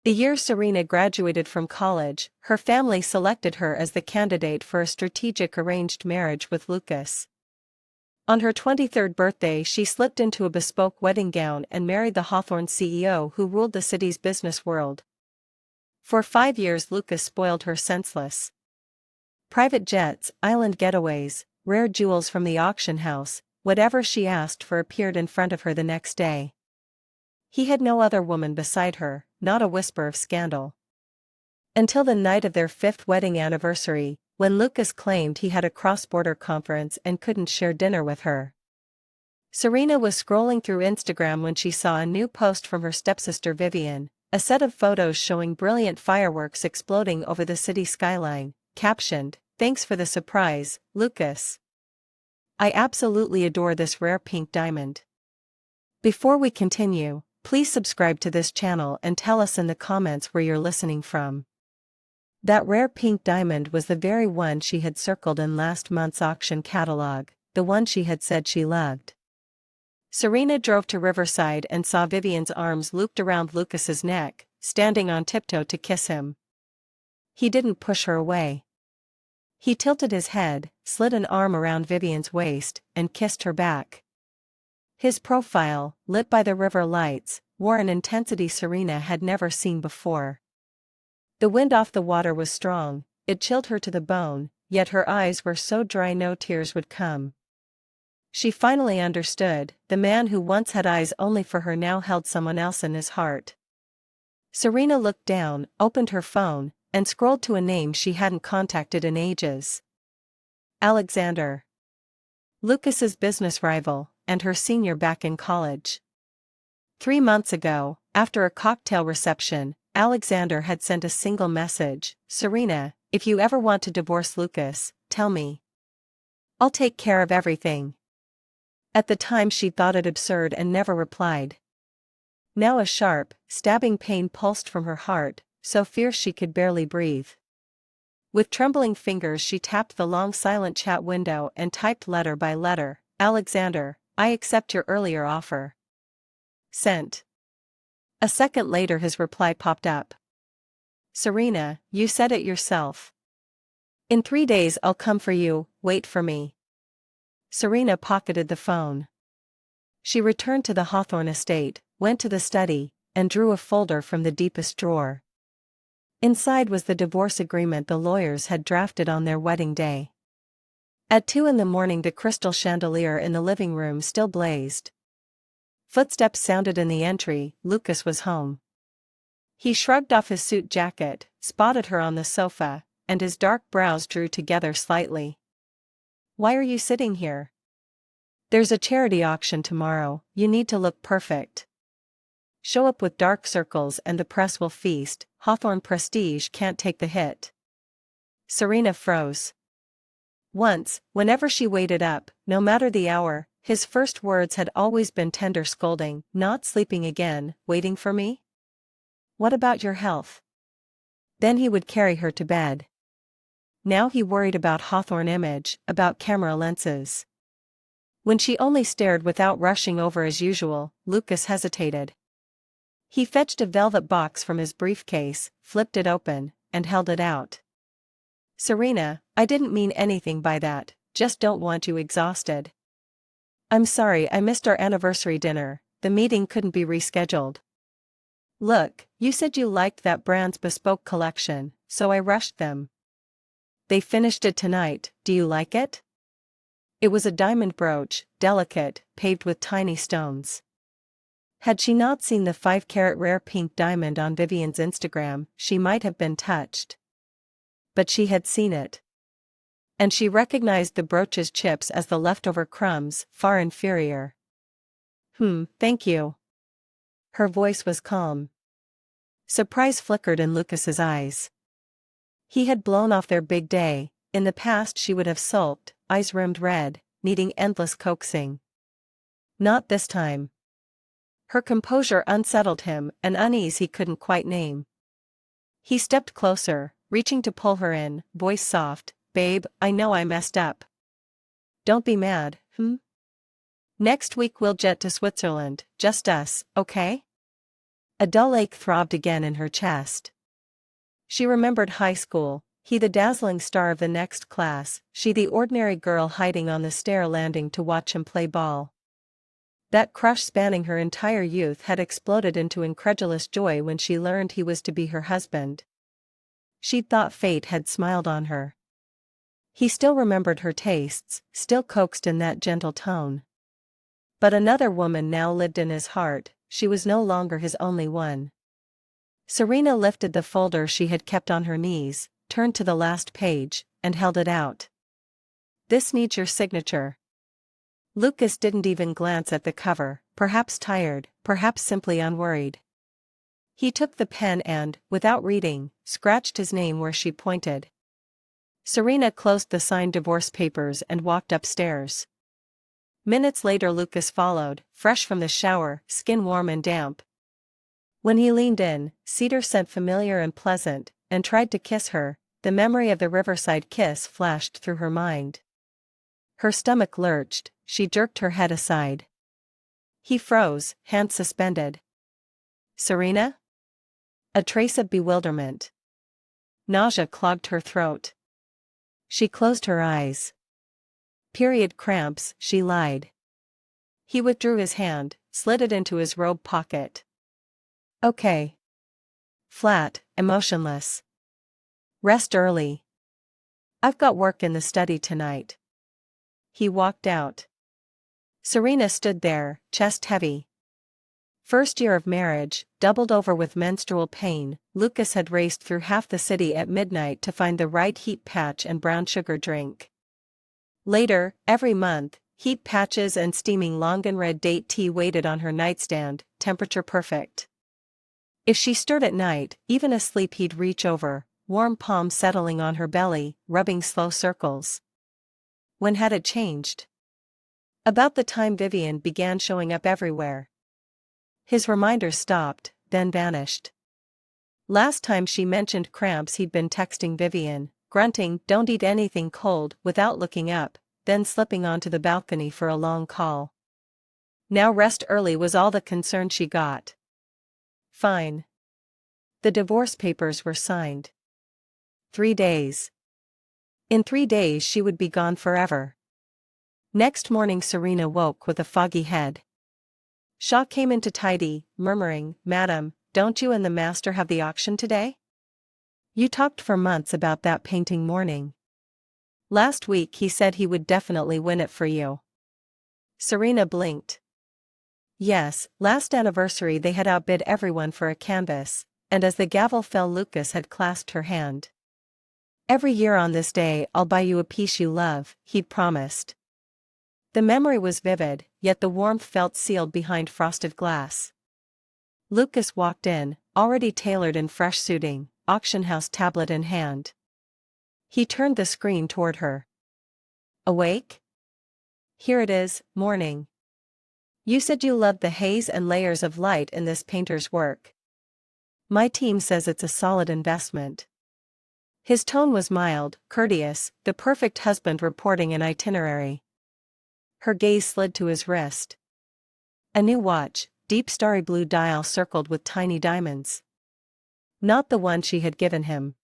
The year Serena graduated from college, her family selected her as the candidate for a strategic arranged marriage with Lucas. On her 23rd birthday, she slipped into a bespoke wedding gown and married the Hawthorne CEO who ruled the city's business world. For 5 years, Lucas spoiled her senseless. Private jets, island getaways, rare jewels from the auction house, whatever she asked for appeared in front of her the next day. He had no other woman beside her, not a whisper of scandal. Until the night of their 5th wedding anniversary, when Lucas claimed he had a cross-border conference and couldn't share dinner with her. Serena was scrolling through Instagram when she saw a new post from her stepsister Vivian, a set of photos showing brilliant fireworks exploding over the city skyline, captioned, "Thanks for the surprise, Lucas. I absolutely adore this rare pink diamond." Before we continue, please subscribe to this channel and tell us in the comments where you're listening from. That rare pink diamond was the very one she had circled in last month's auction catalog, the one she had said she loved. Serena drove to Riverside and saw Vivian's arms looped around Lucas's neck, standing on tiptoe to kiss him. He didn't push her away. He tilted his head, slid an arm around Vivian's waist, and kissed her back. His profile, lit by the river lights, wore an intensity Serena had never seen before. The wind off the water was strong, it chilled her to the bone, yet her eyes were so dry no tears would come. She finally understood, the man who once had eyes only for her now held someone else in his heart. Serena looked down, opened her phone, and scrolled to a name she hadn't contacted in ages. Alexander. Lucas's business rival, and her senior back in college. 3 months ago, after a cocktail reception, Alexander had sent a single message, "Serena, if you ever want to divorce Lucas, tell me. I'll take care of everything." At the time she thought it absurd and never replied. Now a sharp, stabbing pain pulsed from her heart, so fierce she could barely breathe. With trembling fingers she tapped the long silent chat window and typed letter by letter, "Alexander, I accept your earlier offer." Sent. A second later his reply popped up. "Serena, you said it yourself. In 3 days I'll come for you, wait for me." Serena pocketed the phone. She returned to the Hawthorne estate, went to the study, and drew a folder from the deepest drawer. Inside was the divorce agreement the lawyers had drafted on their wedding day. At 2 in the morning the crystal chandelier in the living room still blazed. Footsteps sounded in the entry, Lucas was home. He shrugged off his suit jacket, spotted her on the sofa, and his dark brows drew together slightly. "Why are you sitting here? There's a charity auction tomorrow, you need to look perfect. Show up with dark circles and the press will feast, Hawthorne prestige can't take the hit." Serena froze. Once, whenever she waited up, no matter the hour, his first words had always been tender scolding, "Not sleeping again, waiting for me? What about your health?" Then he would carry her to bed. Now he worried about Hawthorne image, about camera lenses. When she only stared without rushing over as usual, Lucas hesitated. He fetched a velvet box from his briefcase, flipped it open, and held it out. "Serena, I didn't mean anything by that, just don't want you exhausted. I'm sorry I missed our anniversary dinner, the meeting couldn't be rescheduled. Look, you said you liked that brand's bespoke collection, so I rushed them. They finished it tonight, do you like it?" It was a diamond brooch, delicate, paved with tiny stones. Had she not seen the 5-carat rare pink diamond on Vivian's Instagram, she might have been touched. But she had seen it. And she recognized the brooch's chips as the leftover crumbs, far inferior. Thank you." Her voice was calm. Surprise flickered in Lucas's eyes. He had blown off their big day. In the past she would have sulked, eyes rimmed red, needing endless coaxing. Not this time. Her composure unsettled him, an unease he couldn't quite name. He stepped closer, reaching to pull her in, voice soft, "Babe, I know I messed up. Don't be mad, Next week we'll jet to Switzerland, just us, okay? A dull ache throbbed again in her chest. She remembered high school, he the dazzling star of the next class, she the ordinary girl hiding on the stair landing to watch him play ball. That crush spanning her entire youth had exploded into incredulous joy when she learned he was to be her husband. She'd thought fate had smiled on her. He still remembered her tastes, still coaxed in that gentle tone. But another woman now lived in his heart, she was no longer his only one. Serena lifted the folder she had kept on her knees, turned to the last page, and held it out. "This needs your signature." Lucas didn't even glance at the cover, perhaps tired, perhaps simply unworried. He took the pen and, without reading, scratched his name where she pointed. Serena closed the signed divorce papers and walked upstairs. Minutes later Lucas followed, fresh from the shower, skin warm and damp. When he leaned in, cedar scent familiar and pleasant, and tried to kiss her, the memory of the riverside kiss flashed through her mind. Her stomach lurched, she jerked her head aside. He froze, hands suspended. "Serena?" A trace of bewilderment. Nausea clogged her throat. She closed her eyes. "Period cramps," she lied. He withdrew his hand, slid it into his robe pocket. "Okay." Flat, emotionless. "Rest early. I've got work in the study tonight." He walked out. Serena stood there, chest heavy. First year of marriage, doubled over with menstrual pain, Lucas had raced through half the city at midnight to find the right heat patch and brown sugar drink. Later, every month, heat patches and steaming Longan red date tea waited on her nightstand, temperature perfect. If she stirred at night, even asleep he'd reach over, warm palm settling on her belly, rubbing slow circles. When had it changed? About the time Vivian began showing up everywhere. His reminders stopped, then vanished. Last time she mentioned cramps he'd been texting Vivian, grunting, "Don't eat anything cold," without looking up, then slipping onto the balcony for a long call. Now rest early was all the concern she got. Fine. The divorce papers were signed. 3 days. In 3 days she would be gone forever. Next morning Serena woke with a foggy head. Shaw came in to tidy, murmuring, "Madam, don't you and the master have the auction today? You talked for months about that painting morning. Last week he said he would definitely win it for you." Serena blinked. Yes, last anniversary they had outbid everyone for a canvas, and as the gavel fell Lucas had clasped her hand. "Every year on this day I'll buy you a piece you love," he'd promised. The memory was vivid, yet the warmth felt sealed behind frosted glass. Lucas walked in, already tailored in fresh suiting, auction house tablet in hand. He turned the screen toward her. "Awake? Here it is, morning. You said you loved the haze and layers of light in this painter's work. My team says it's a solid investment." His tone was mild, courteous, the perfect husband reporting an itinerary. Her gaze slid to his wrist. A new watch, deep starry blue dial circled with tiny diamonds. Not the one she had given him.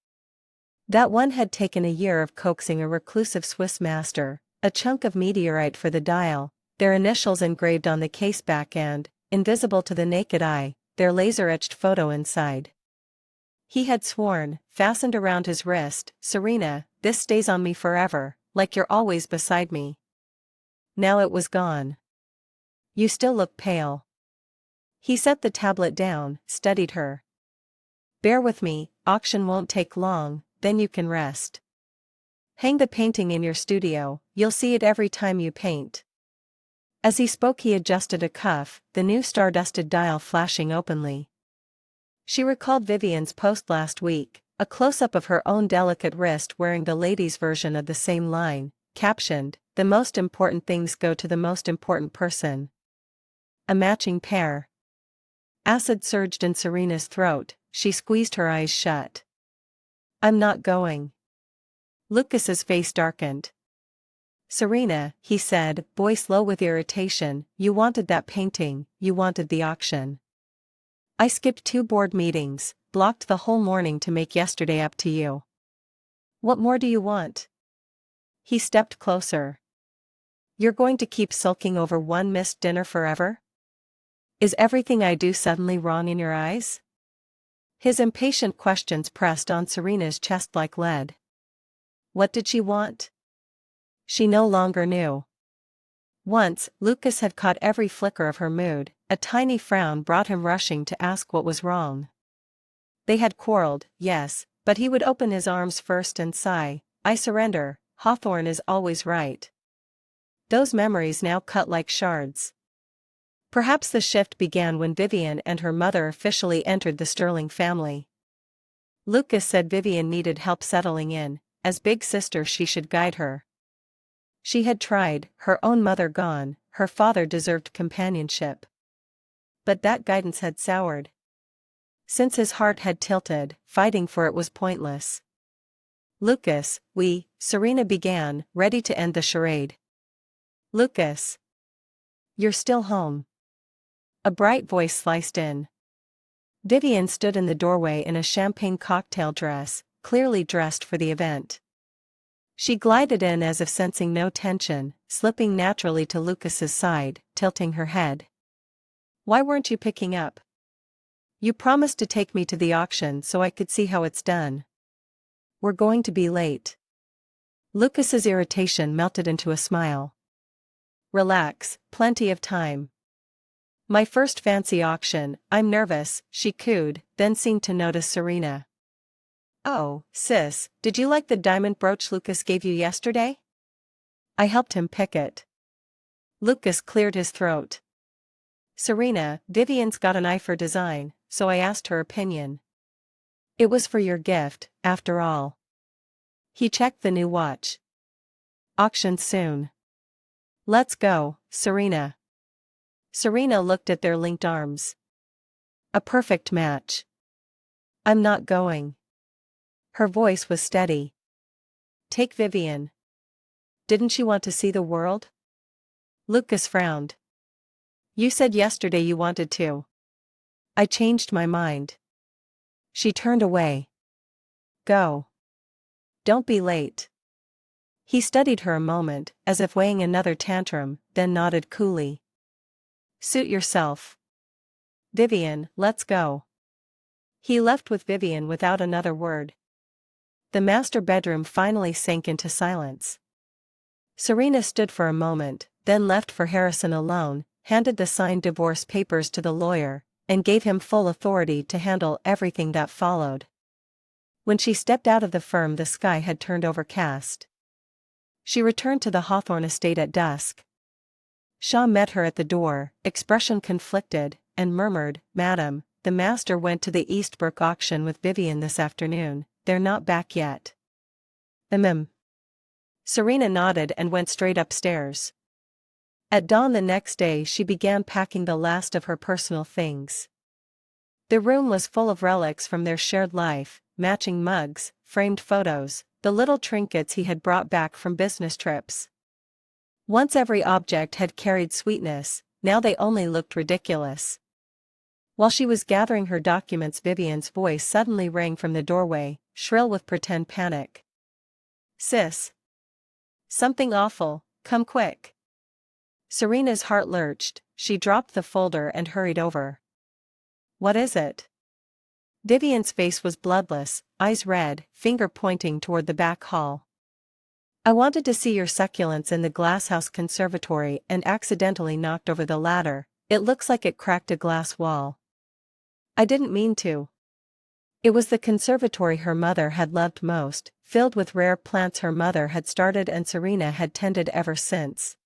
That one had taken a year of coaxing a reclusive Swiss master, a chunk of meteorite for the dial, their initials engraved on the case back and, invisible to the naked eye, their laser-etched photo inside. He had sworn, fastened around his wrist, "Serena, this stays on me forever, like you're always beside me." Now it was gone. "You still look pale." He set the tablet down, studied her. "Bear with me, auction won't take long, then you can rest. Hang the painting in your studio, you'll see it every time you paint." As he spoke he adjusted a cuff, the new star-dusted dial flashing openly. She recalled Vivian's post last week, a close-up of her own delicate wrist wearing the ladies' version of the same line, captioned, "The most important things go to the most important person." A matching pair. Acid surged in Serena's throat, she squeezed her eyes shut. "I'm not going." Lucas's face darkened. "Serena," he said, voice low with irritation, "you wanted that painting, you wanted the auction. I skipped 2 board meetings, blocked the whole morning to make yesterday up to you. What more do you want? He stepped closer. You're going to keep sulking over one missed dinner forever? Is everything I do suddenly wrong in your eyes? His impatient questions pressed on Serena's chest like lead. What did she want? She no longer knew. Once, Lucas had caught every flicker of her mood. A tiny frown brought him rushing to ask what was wrong. They had quarreled, yes, but he would open his arms first and sigh, I surrender, Hawthorne is always right. Those memories now cut like shards. Perhaps the shift began when Vivian and her mother officially entered the Sterling family. Lucas said Vivian needed help settling in, as big sister she should guide her. She had tried, her own mother gone, her father deserved companionship. But that guidance had soured. Since his heart had tilted, fighting for it was pointless. Lucas, Serena began, ready to end the charade. Lucas. You're still home. A bright voice sliced in. Vivian stood in the doorway in a champagne cocktail dress, clearly dressed for the event. She glided in as if sensing no tension, slipping naturally to Lucas's side, tilting her head. Why weren't you picking up? You promised to take me to the auction so I could see how it's done. We're going to be late. Lucas's irritation melted into a smile. Relax, plenty of time. My first fancy auction, I'm nervous, she cooed, then seemed to notice Serena. Oh, sis, did you like the diamond brooch Lucas gave you yesterday? I helped him pick it. Lucas cleared his throat. Serena, Vivian's got an eye for design, so I asked her opinion. It was for your gift, after all. He checked the new watch. Auction soon. Let's go, Serena. Serena looked at their linked arms. A perfect match. I'm not going. Her voice was steady. Take Vivian. Didn't she want to see the world? Lucas frowned. You said yesterday you wanted to. I changed my mind. She turned away. Go. Don't be late. He studied her a moment, as if weighing another tantrum, then nodded coolly. Suit yourself. Vivian, let's go. He left with Vivian without another word. The master bedroom finally sank into silence. Serena stood for a moment, then left for Harrison alone, handed the signed divorce papers to the lawyer, and gave him full authority to handle everything that followed. When she stepped out of the firm, the sky had turned overcast. She returned to the Hawthorne estate at dusk. Shaw met her at the door, expression conflicted, and murmured, Madam, the master went to the Eastbrook auction with Vivian this afternoon. They're not back yet. Serena nodded and went straight upstairs. At dawn the next day she began packing the last of her personal things. The room was full of relics from their shared life, matching mugs, framed photos, the little trinkets he had brought back from business trips. Once every object had carried sweetness, now they only looked ridiculous. While she was gathering her documents, Vivian's voice suddenly rang from the doorway, shrill with pretend panic. Sis. Something awful, come quick. Serena's heart lurched, she dropped the folder and hurried over. What is it? Vivian's face was bloodless, eyes red, finger pointing toward the back hall. I wanted to see your succulents in the glasshouse conservatory and accidentally knocked over the ladder. It looks like it cracked a glass wall. I didn't mean to. It was the conservatory her mother had loved most, filled with rare plants her mother had started and Serena had tended ever since.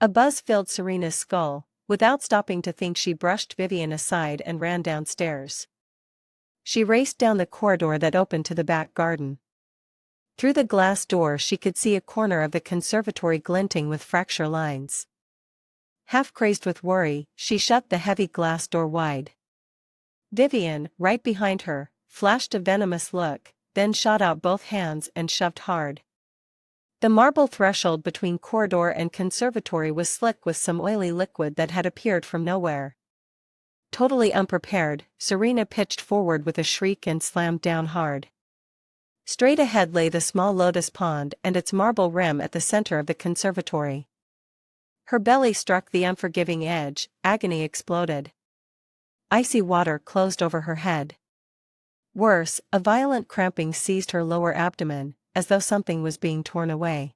A buzz filled Serena's skull. Without stopping to think, she brushed Vivian aside and ran downstairs. She raced down the corridor that opened to the back garden. Through the glass door she could see a corner of the conservatory glinting with fracture lines. Half crazed with worry, she shut the heavy glass door wide. Vivian, right behind her, flashed a venomous look, then shot out both hands and shoved hard. The marble threshold between corridor and conservatory was slick with some oily liquid that had appeared from nowhere. Totally unprepared, Serena pitched forward with a shriek and slammed down hard. Straight ahead lay the small lotus pond and its marble rim at the center of the conservatory. Her belly struck the unforgiving edge, agony exploded. Icy water closed over her head. Worse, a violent cramping seized her lower abdomen, as though something was being torn away.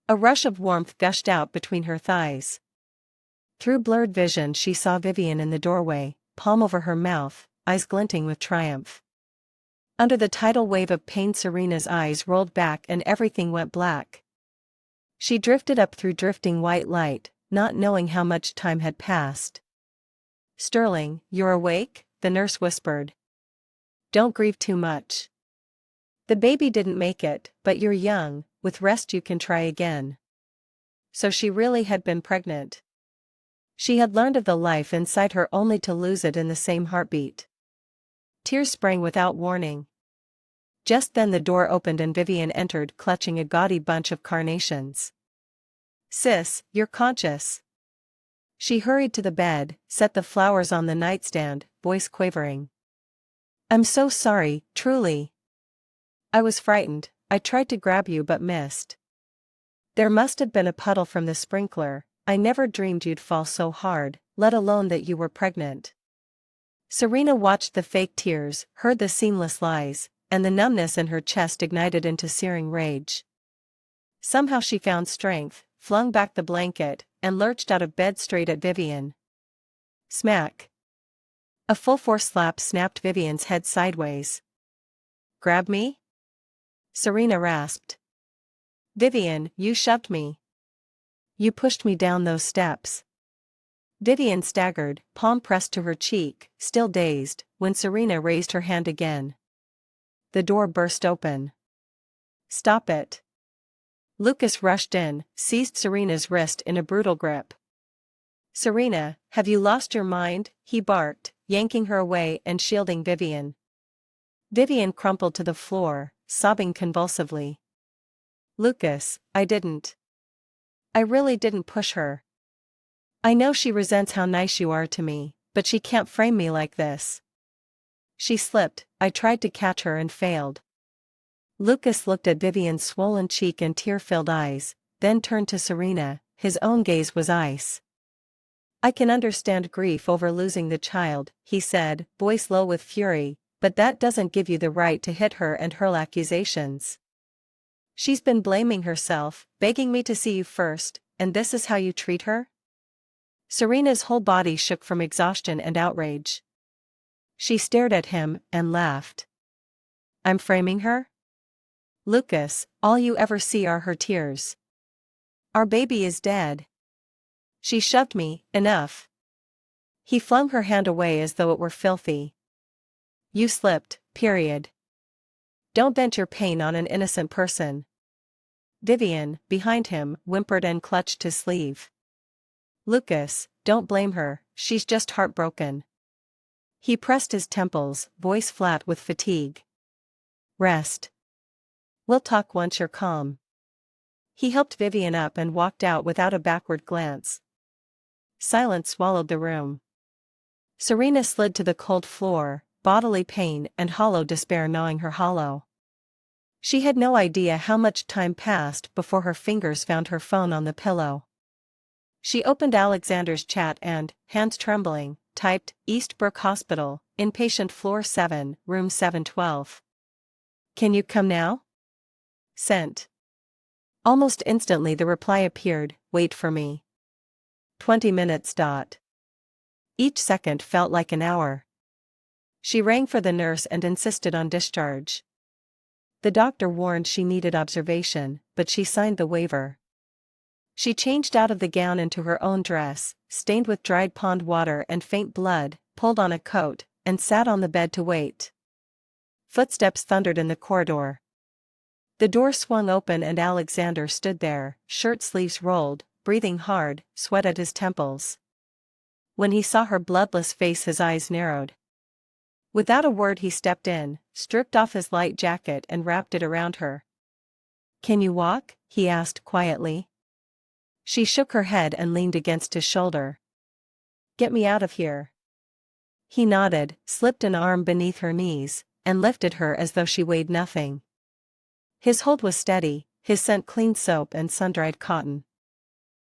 A rush of warmth gushed out between her thighs. Through blurred vision she saw Vivian in the doorway, palm over her mouth, eyes glinting with triumph. Under the tidal wave of pain Serena's eyes rolled back and everything went black. She drifted up through drifting white light, not knowing how much time had passed. "Sterling, you're awake?" the nurse whispered. "Don't grieve too much. The baby didn't make it, but you're young, with rest you can try again." So she really had been pregnant. She had learned of the life inside her only to lose it in the same heartbeat. Tears sprang without warning. Just then the door opened and Vivian entered clutching a gaudy bunch of carnations. "Sis, you're conscious." She hurried to the bed, set the flowers on the nightstand, voice quavering. "I'm so sorry, truly. I was frightened, I tried to grab you but missed. There must have been a puddle from the sprinkler, I never dreamed you'd fall so hard, let alone that you were pregnant." Serena watched the fake tears, heard the seamless lies, and the numbness in her chest ignited into searing rage. Somehow she found strength, flung back the blanket, and lurched out of bed straight at Vivian. Smack! A full-force slap snapped Vivian's head sideways. "Grab me?" Serena rasped. "Vivian, you shoved me. You pushed me down those steps." Vivian staggered, palm pressed to her cheek, still dazed, when Serena raised her hand again. The door burst open. "Stop it." Lucas rushed in, seized Serena's wrist in a brutal grip. "Serena, have you lost your mind?" he barked, yanking her away and shielding Vivian. Vivian crumpled to the floor, sobbing convulsively. "Lucas, I didn't. I really didn't push her. I know she resents how nice you are to me, but she can't frame me like this. She slipped, I tried to catch her and failed." Lucas looked at Vivian's swollen cheek and tear-filled eyes, then turned to Serena, his own gaze was ice. "I can understand grief over losing the child," he said, voice low with fury, "but that doesn't give you the right to hit her and hurl accusations. She's been blaming herself, begging me to see you first, and this is how you treat her?" Serena's whole body shook from exhaustion and outrage. She stared at him and laughed. "I'm framing her? Lucas, all you ever see are her tears. Our baby is dead. She shoved me, enough." He flung her hand away as though it were filthy. "You slipped, period. Don't vent your pain on an innocent person." Vivian, behind him, whimpered and clutched his sleeve. "Lucas, don't blame her, she's just heartbroken." He pressed his temples, voice flat with fatigue. "Rest. We'll talk once you're calm." He helped Vivian up and walked out without a backward glance. Silence swallowed the room. Serena slid to the cold floor, bodily pain and hollow despair gnawing her hollow. She had no idea how much time passed before her fingers found her phone on the pillow. She opened Alexander's chat and, hands trembling, typed, "Eastbrook Hospital, inpatient floor 7, room 712. Can you come now? Sent." Almost instantly the reply appeared, "Wait for me. 20 minutes. Each second felt like an hour. She rang for the nurse and insisted on discharge. The doctor warned she needed observation, but she signed the waiver. She changed out of the gown into her own dress, stained with dried pond water and faint blood, pulled on a coat, and sat on the bed to wait. Footsteps thundered in the corridor. The door swung open and Alexander stood there, shirt sleeves rolled, breathing hard, sweat at his temples. When he saw her bloodless face his eyes narrowed. Without a word he stepped in, stripped off his light jacket and wrapped it around her. "Can you walk?" he asked quietly. She shook her head and leaned against his shoulder. "Get me out of here." He nodded, slipped an arm beneath her knees, and lifted her as though she weighed nothing. His hold was steady, his scent clean soap and sun-dried cotton.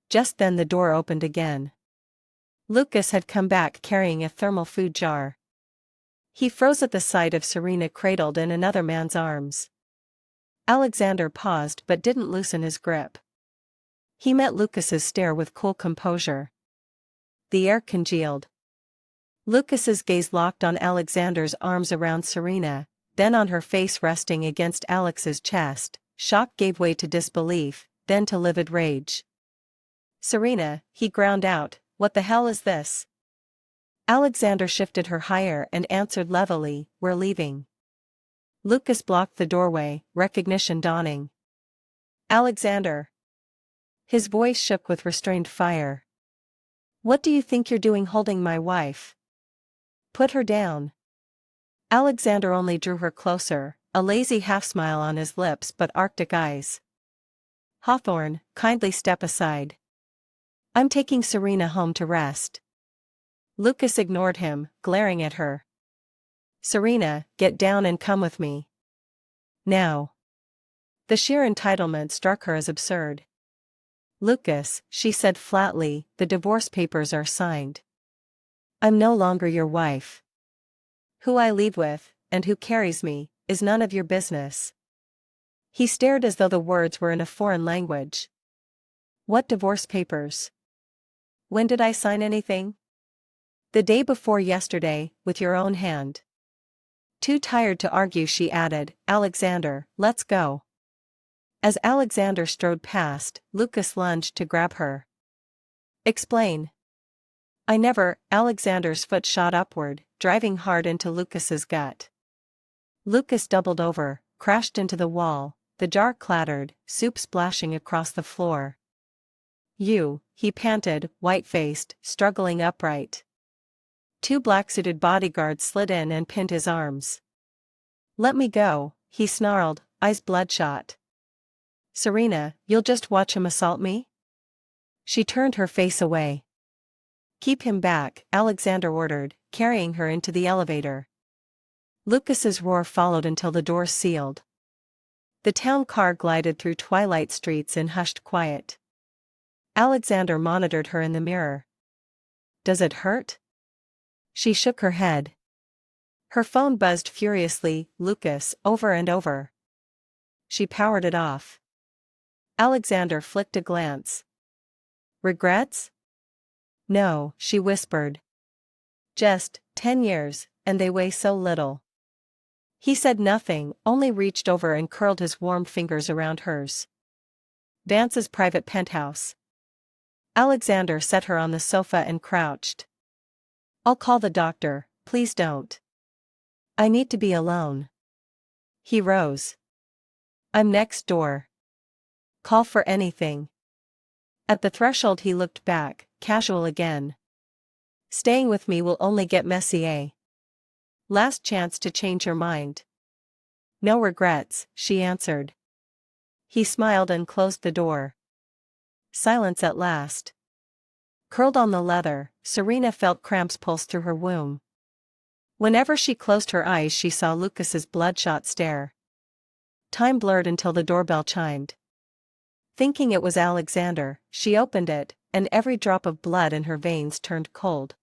Just then the door opened again. Lucas had come back carrying a thermal food jar. He froze at the sight of Serena cradled in another man's arms. Alexander paused but didn't loosen his grip. He met Lucas's stare with cool composure. The air congealed. Lucas's gaze locked on Alexander's arms around Serena, then on her face resting against Alex's chest. Shock gave way to disbelief, then to livid rage. "Serena," he ground out, "what the hell is this?" Alexander shifted her higher and answered levelly, "We're leaving." Lucas blocked the doorway, recognition dawning. "Alexander." His voice shook with restrained fire. "What do you think you're doing holding my wife? Put her down." Alexander only drew her closer, a lazy half-smile on his lips but arctic eyes. "Hawthorne, kindly step aside. I'm taking Serena home to rest." Lucas ignored him, glaring at her. "Serena, get down and come with me. Now." The sheer entitlement struck her as absurd. "Lucas," she said flatly, "the divorce papers are signed. I'm no longer your wife. Who I leave with, and who carries me, is none of your business." He stared as though the words were in a foreign language. "What divorce papers? When did I sign anything?" "The day before yesterday, with your own hand." Too tired to argue, she added, "Alexander, let's go." As Alexander strode past, Lucas lunged to grab her. "Explain." "I never." Alexander's foot shot upward, driving hard into Lucas's gut. Lucas doubled over, crashed into the wall, the jar clattered, soup splashing across the floor. "You," he panted, white-faced, struggling upright. Two black-suited bodyguards slid in and pinned his arms. "Let me go," he snarled, eyes bloodshot. "Serena, you'll just watch him assault me?" She turned her face away. "Keep him back," Alexander ordered, carrying her into the elevator. Lucas's roar followed until the doors sealed. The town car glided through twilight streets in hushed quiet. Alexander monitored her in the mirror. "Does it hurt?" She shook her head. Her phone buzzed furiously, "Lucas," over and over. She powered it off. Alexander flicked a glance. "Regrets?" "No," she whispered. "Just 10 years, and they weigh so little." He said nothing, only reached over and curled his warm fingers around hers. "Vance's private penthouse." Alexander set her on the sofa and crouched. "I'll call the doctor, please don't. I need to be alone." He rose. "I'm next door. Call for anything." At the threshold he looked back, casual again. "Staying with me will only get messy, eh? Last chance to change your mind." "No regrets," she answered. He smiled and closed the door. Silence at last. Curled on the leather, Serena felt cramps pulse through her womb. Whenever she closed her eyes she saw Lucas's bloodshot stare. Time blurred until the doorbell chimed. Thinking it was Alexander, she opened it, and every drop of blood in her veins turned cold.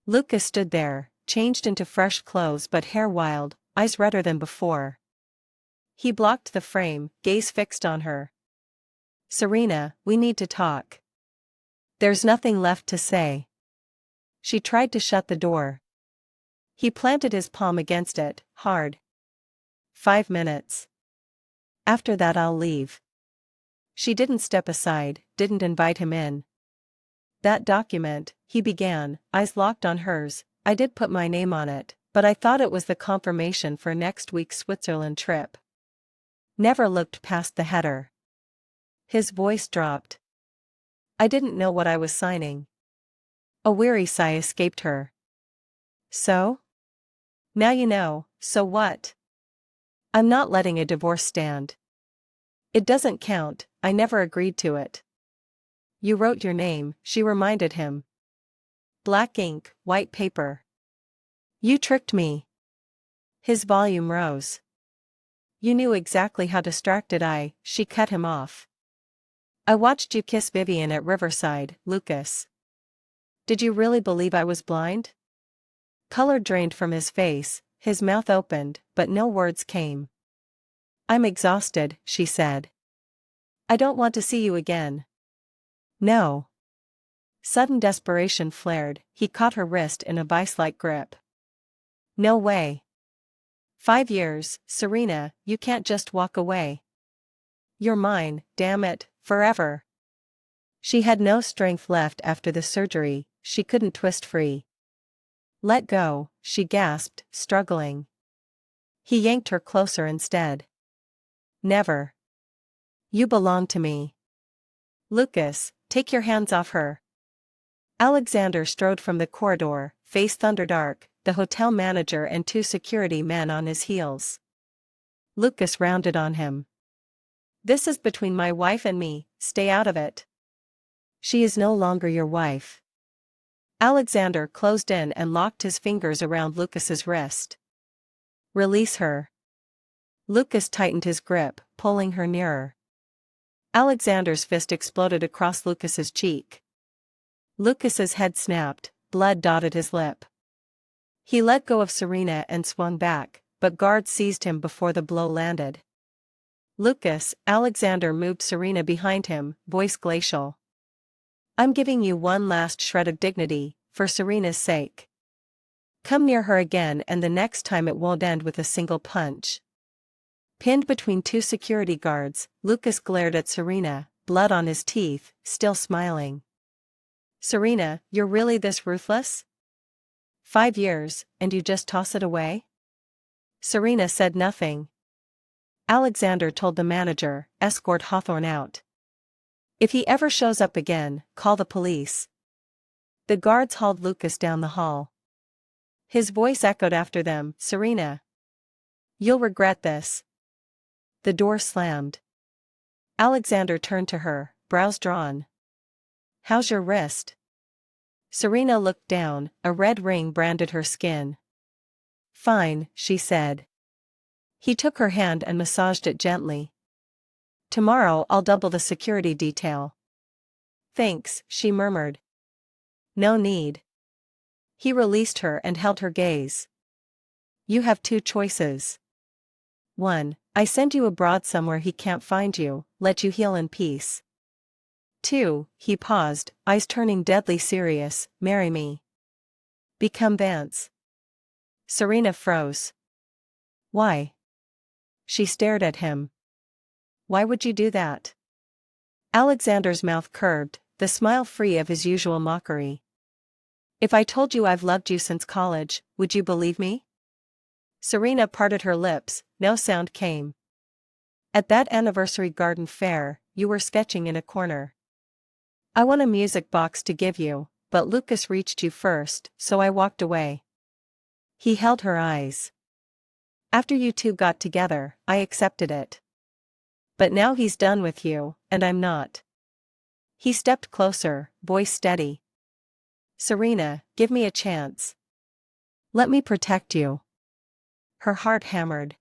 Lucas stood there, changed into fresh clothes but hair wild, eyes redder than before. He blocked the frame, gaze fixed on her. "Serena, we need to talk." "There's nothing left to say." She tried to shut the door. He planted his palm against it, hard. 5 minutes. After that I'll leave." She didn't step aside, didn't invite him in. "That document," he began, eyes locked on hers, "I did put my name on it, but I thought it was the confirmation for next week's Switzerland trip. Never looked past the header." His voice dropped. "I didn't know what I was signing." A weary sigh escaped her. "So? Now you know, so what? I'm not letting a divorce stand. It doesn't count, I never agreed to it." "You wrote your name," she reminded him. "Black ink, white paper. You tricked me. His volume rose. You knew exactly how distracted she cut him off. I watched you kiss Vivian at Riverside, Lucas. Did you really believe I was blind? Color drained from his face, his mouth opened, but no words came. I'm exhausted, she said. I don't want to see you again. No. Sudden desperation flared, he caught her wrist in a vice-like grip. No way. 5 years, Serena, you can't just walk away. You're mine, damn it, forever. She had no strength left after the surgery, she couldn't twist free. Let go, she gasped, struggling. He yanked her closer instead. Never. You belong to me. Lucas, take your hands off her. Alexander strode from the corridor, face thunderdark, the hotel manager and 2 security men on his heels. Lucas rounded on him. This is between my wife and me, stay out of it. She is no longer your wife. Alexander closed in and locked his fingers around Lucas's wrist. Release her. Lucas tightened his grip, pulling her nearer. Alexander's fist exploded across Lucas's cheek. Lucas's head snapped, blood dotted his lip. He let go of Serena and swung back, but guards seized him before the blow landed. Lucas, Alexander moved Serena behind him, voice glacial. I'm giving you one last shred of dignity, for Serena's sake. Come near her again and the next time it won't end with a single punch. Pinned between 2 security guards, Lucas glared at Serena, blood on his teeth, still smiling. Serena, you're really this ruthless? 5 years, and you just toss it away? Serena said nothing. Alexander told the manager, escort Hawthorne out. If he ever shows up again, call the police. The guards hauled Lucas down the hall. His voice echoed after them, Serena. You'll regret this. The door slammed. Alexander turned to her, brows drawn. How's your wrist? Serena looked down, a red ring branded her skin. Fine, she said. He took her hand and massaged it gently. Tomorrow I'll double the security detail. Thanks, she murmured. No need. He released her and held her gaze. You have 2 choices. 1. I send you abroad somewhere he can't find you, let you heal in peace. 2. He paused, eyes turning deadly serious, marry me. Become Vance. Serena froze. Why? She stared at him. Why would you do that? Alexander's mouth curved, the smile free of his usual mockery. If I told you I've loved you since college, would you believe me? Serena parted her lips, no sound came. At that anniversary garden fair, you were sketching in a corner. I want a music box to give you, but Lucas reached you first, so I walked away. He held her eyes. After you 2 got together, I accepted it. But now he's done with you, and I'm not. He stepped closer, voice steady. Serena, give me a chance. Let me protect you. Her heart hammered.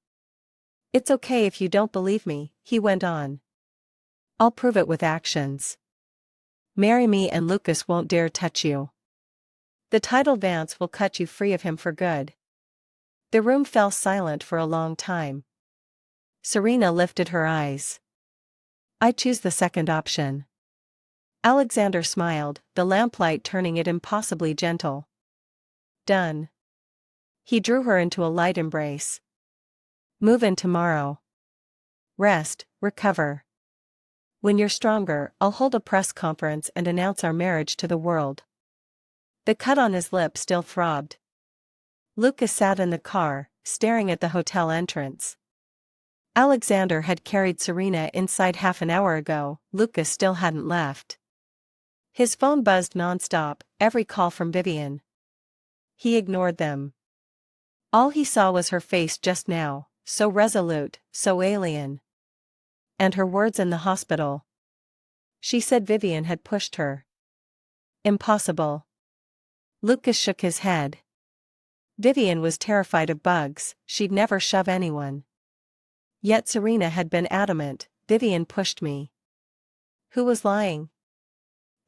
It's okay if you don't believe me, he went on. I'll prove it with actions. Marry me and Lucas won't dare touch you. The title Vance will cut you free of him for good. The room fell silent for a long time. Serena lifted her eyes. I choose the second option. Alexander smiled, the lamplight turning it impossibly gentle. Done. He drew her into a light embrace. Move in tomorrow. Rest, recover. When you're stronger, I'll hold a press conference and announce our marriage to the world. The cut on his lip still throbbed. Lucas sat in the car, staring at the hotel entrance. Alexander had carried Serena inside half an hour ago, Lucas still hadn't left. His phone buzzed nonstop, every call from Vivian. He ignored them. All he saw was her face just now, so resolute, so alien. And her words in the hospital. She said Vivian had pushed her. Impossible. Lucas shook his head. Vivian was terrified of bugs, she'd never shove anyone. Yet Serena had been adamant. Vivian pushed me. Who was lying?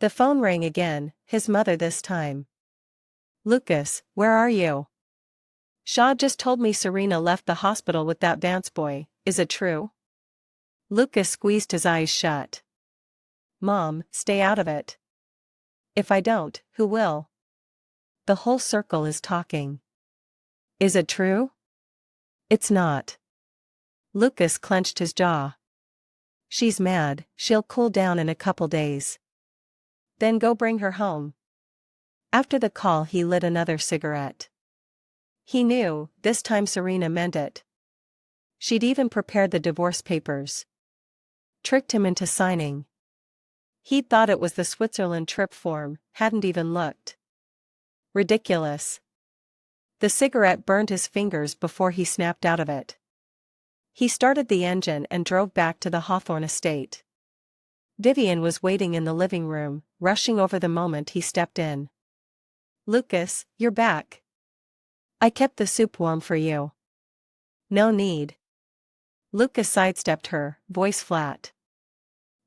The phone rang again, his mother this time. Lucas, where are you? Shaw just told me Serena left the hospital with that Vance boy, is it true? Lucas squeezed his eyes shut. Mom, stay out of it. If I don't, who will? The whole circle is talking. Is it true? It's not. Lucas clenched his jaw. She's mad, she'll cool down in a couple days. Then go bring her home. After the call he lit another cigarette. He knew, this time Serena meant it. She'd even prepared the divorce papers. Tricked him into signing. He'd thought it was the Switzerland trip form, hadn't even looked. Ridiculous. The cigarette burned his fingers before he snapped out of it. He started the engine and drove back to the Hawthorne estate. Vivian was waiting in the living room, rushing over the moment he stepped in. Lucas, you're back. I kept the soup warm for you. No need. Lucas sidestepped her, voice flat.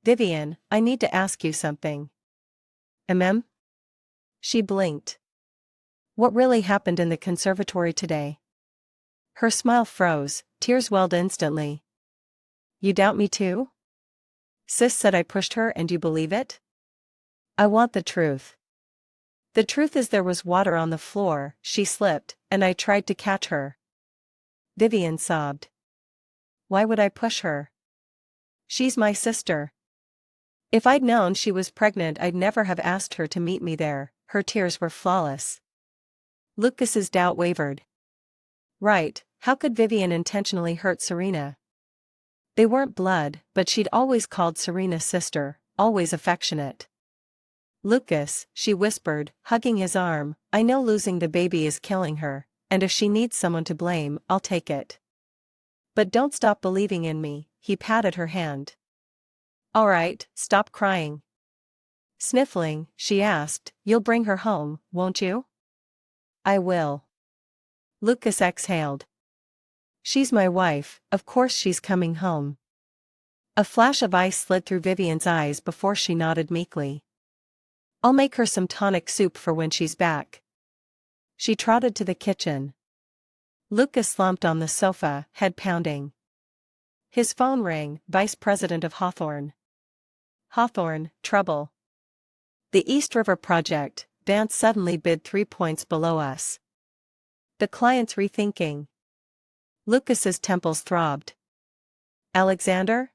Vivian, I need to ask you something. She blinked. What really happened in the conservatory today? Her smile froze, tears welled instantly. You doubt me too? Sis said I pushed her and you believe it? I want the truth. The truth is there was water on the floor, she slipped, and I tried to catch her. Vivian sobbed. Why would I push her? She's my sister. If I'd known she was pregnant I'd never have asked her to meet me there, her tears were flawless. Lucas's doubt wavered. Right, how could Vivian intentionally hurt Serena? They weren't blood, but she'd always called Serena sister, always affectionate. Lucas, she whispered, hugging his arm, I know losing the baby is killing her, and if she needs someone to blame, I'll take it. But don't stop believing in me, he patted her hand. All right, stop crying. Sniffling, she asked, you'll bring her home, won't you? I will. Lucas exhaled. She's my wife, of course she's coming home. A flash of ice slid through Vivian's eyes before she nodded meekly. I'll make her some tonic soup for when she's back. She trotted to the kitchen. Lucas slumped on the sofa, head pounding. His phone rang, Vice President of Hawthorne. Hawthorne, trouble. The East River project, Vance suddenly bid 3 points below us. The client's rethinking. Lucas's temples throbbed. Alexander?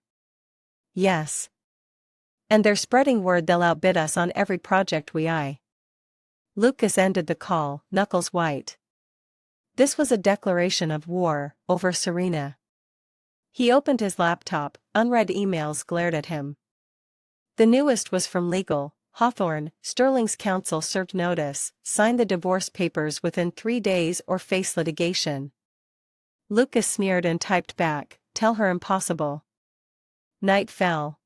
Yes. And they're spreading word they'll outbid us on every project we eye. Lucas ended the call, knuckles white. This was a declaration of war, over Serena. He opened his laptop, unread emails glared at him. The newest was from legal. Hawthorne, Sterling's counsel served notice, sign the divorce papers within 3 days or face litigation. Lucas sneered and typed back, tell her impossible. Night fell.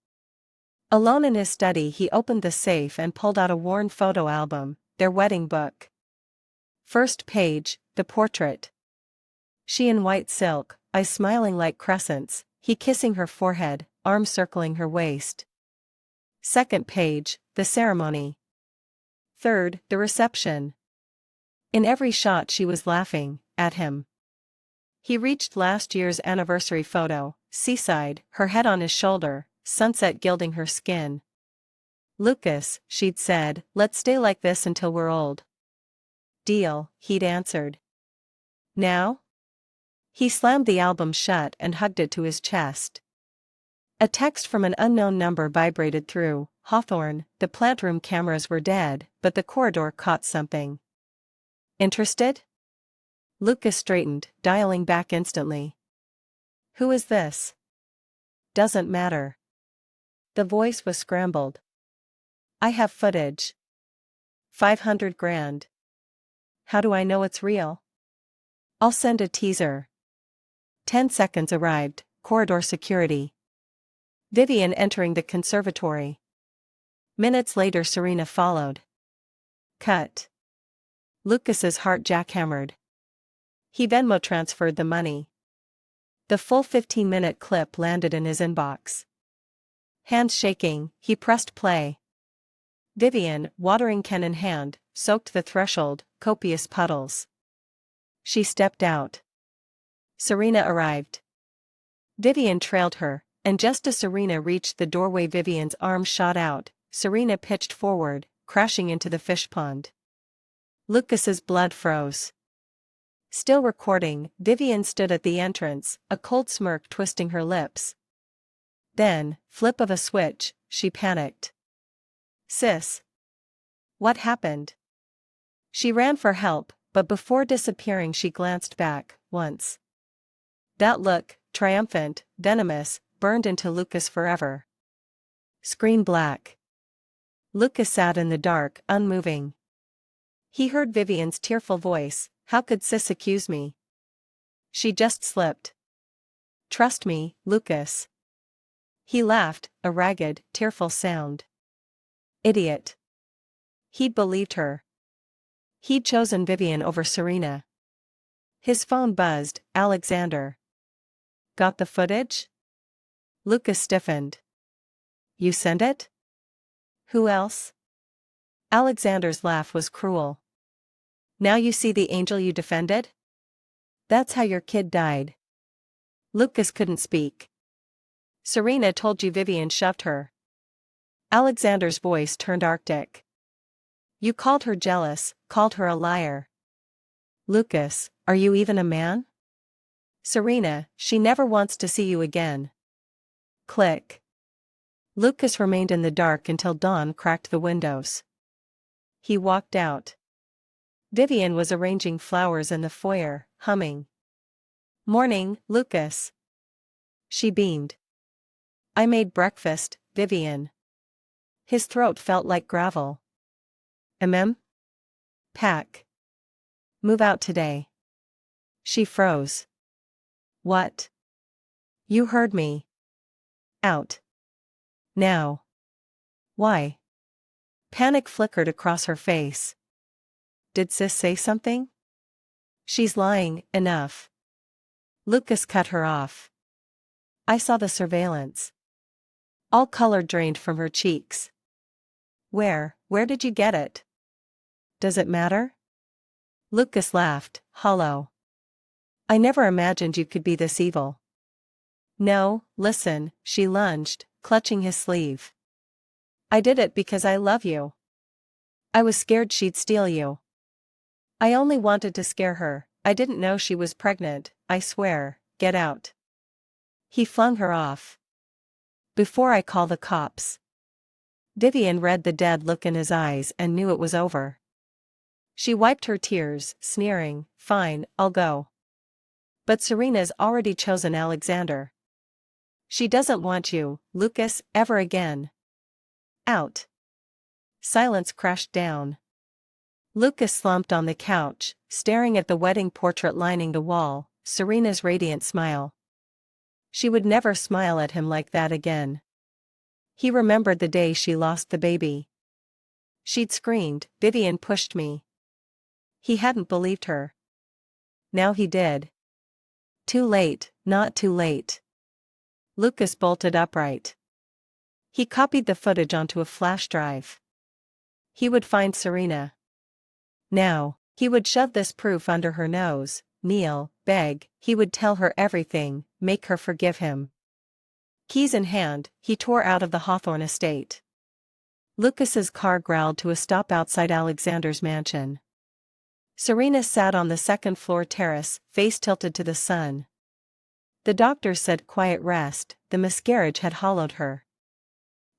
Alone in his study he opened the safe and pulled out a worn photo album, their wedding book. First page, the portrait. She in white silk, eyes smiling like crescents, he kissing her forehead, arms circling her waist. Second page, the ceremony. Third, the reception. In every shot she was laughing, at him. He reached last year's anniversary photo, seaside, her head on his shoulder, sunset gilding her skin. Lucas, she'd said, let's stay like this until we're old. Deal, he'd answered. Now? He slammed the album shut and hugged it to his chest. A text from an unknown number vibrated through. Hawthorne, the plant room cameras were dead, but the corridor caught something. Interested? Lucas straightened, dialing back instantly. Who is this? Doesn't matter. The voice was scrambled. I have footage. 500 grand. How do I know it's real? I'll send a teaser. 10 seconds arrived, corridor security. Vivian entering the conservatory. Minutes later Serena followed. Cut. Lucas's heart jackhammered. He Venmo transferred the money. The full 15-minute clip landed in his inbox. Hands shaking, he pressed play. Vivian, watering can in hand, soaked the threshold, copious puddles. She stepped out. Serena arrived. Vivian trailed her, and just as Serena reached the doorway, Vivian's arm shot out. Serena pitched forward, crashing into the fish pond. Lucas's blood froze. Still recording, Vivian stood at the entrance, a cold smirk twisting her lips. Then, flip of a switch, she panicked. Sis. What happened? She ran for help, but before disappearing she glanced back, once. That look, triumphant, venomous, burned into Lucas forever. Screen black. Lucas sat in the dark, unmoving. He heard Vivian's tearful voice, "How could sis accuse me? She just slipped. Trust me, Lucas." He laughed, a ragged, tearful sound. Idiot. He'd believed her. He'd chosen Vivian over Serena. His phone buzzed. Alexander. Got the footage? Lucas stiffened. You sent it? Who else? Alexander's laugh was cruel. Now you see the angel you defended? That's how your kid died. Lucas couldn't speak. Serena told you Vivian shoved her. Alexander's voice turned arctic. You called her jealous, called her a liar. Lucas, are you even a man? Serena, she never wants to see you again. Click. Lucas remained in the dark until dawn cracked the windows. He walked out. Vivian was arranging flowers in the foyer, humming. Morning, Lucas. She beamed. I made breakfast, Vivian. His throat felt like gravel. Pack. Move out today. She froze. What? You heard me. Out. Now. Why? Panic flickered across her face. Did sis say something? She's lying, enough. Lucas cut her off. I saw the surveillance. All color drained from her cheeks. Where did you get it? Does it matter? Lucas laughed, hollow. I never imagined you could be this evil. No, listen, she lunged, clutching his sleeve. I did it because I love you. I was scared she'd steal you. I only wanted to scare her. I didn't know she was pregnant, I swear. Get out. He flung her off. Before I call the cops. Vivian read the dead look in his eyes and knew it was over. She wiped her tears, sneering, fine, I'll go. But Serena's already chosen Alexander. She doesn't want you, Lucas, ever again. Out. Silence crashed down. Lucas slumped on the couch, staring at the wedding portrait lining the wall, Serena's radiant smile. She would never smile at him like that again. He remembered the day she lost the baby. She'd screamed, Vivian pushed me. He hadn't believed her. Now he did. Too late, not too late. Lucas bolted upright. He copied the footage onto a flash drive. He would find Serena. Now, he would shove this proof under her nose, kneel, beg, he would tell her everything, make her forgive him. Keys in hand, he tore out of the Hawthorne estate. Lucas's car growled to a stop outside Alexander's mansion. Serena sat on the second-floor terrace, face tilted to the sun. The doctor said quiet rest, the miscarriage had hollowed her.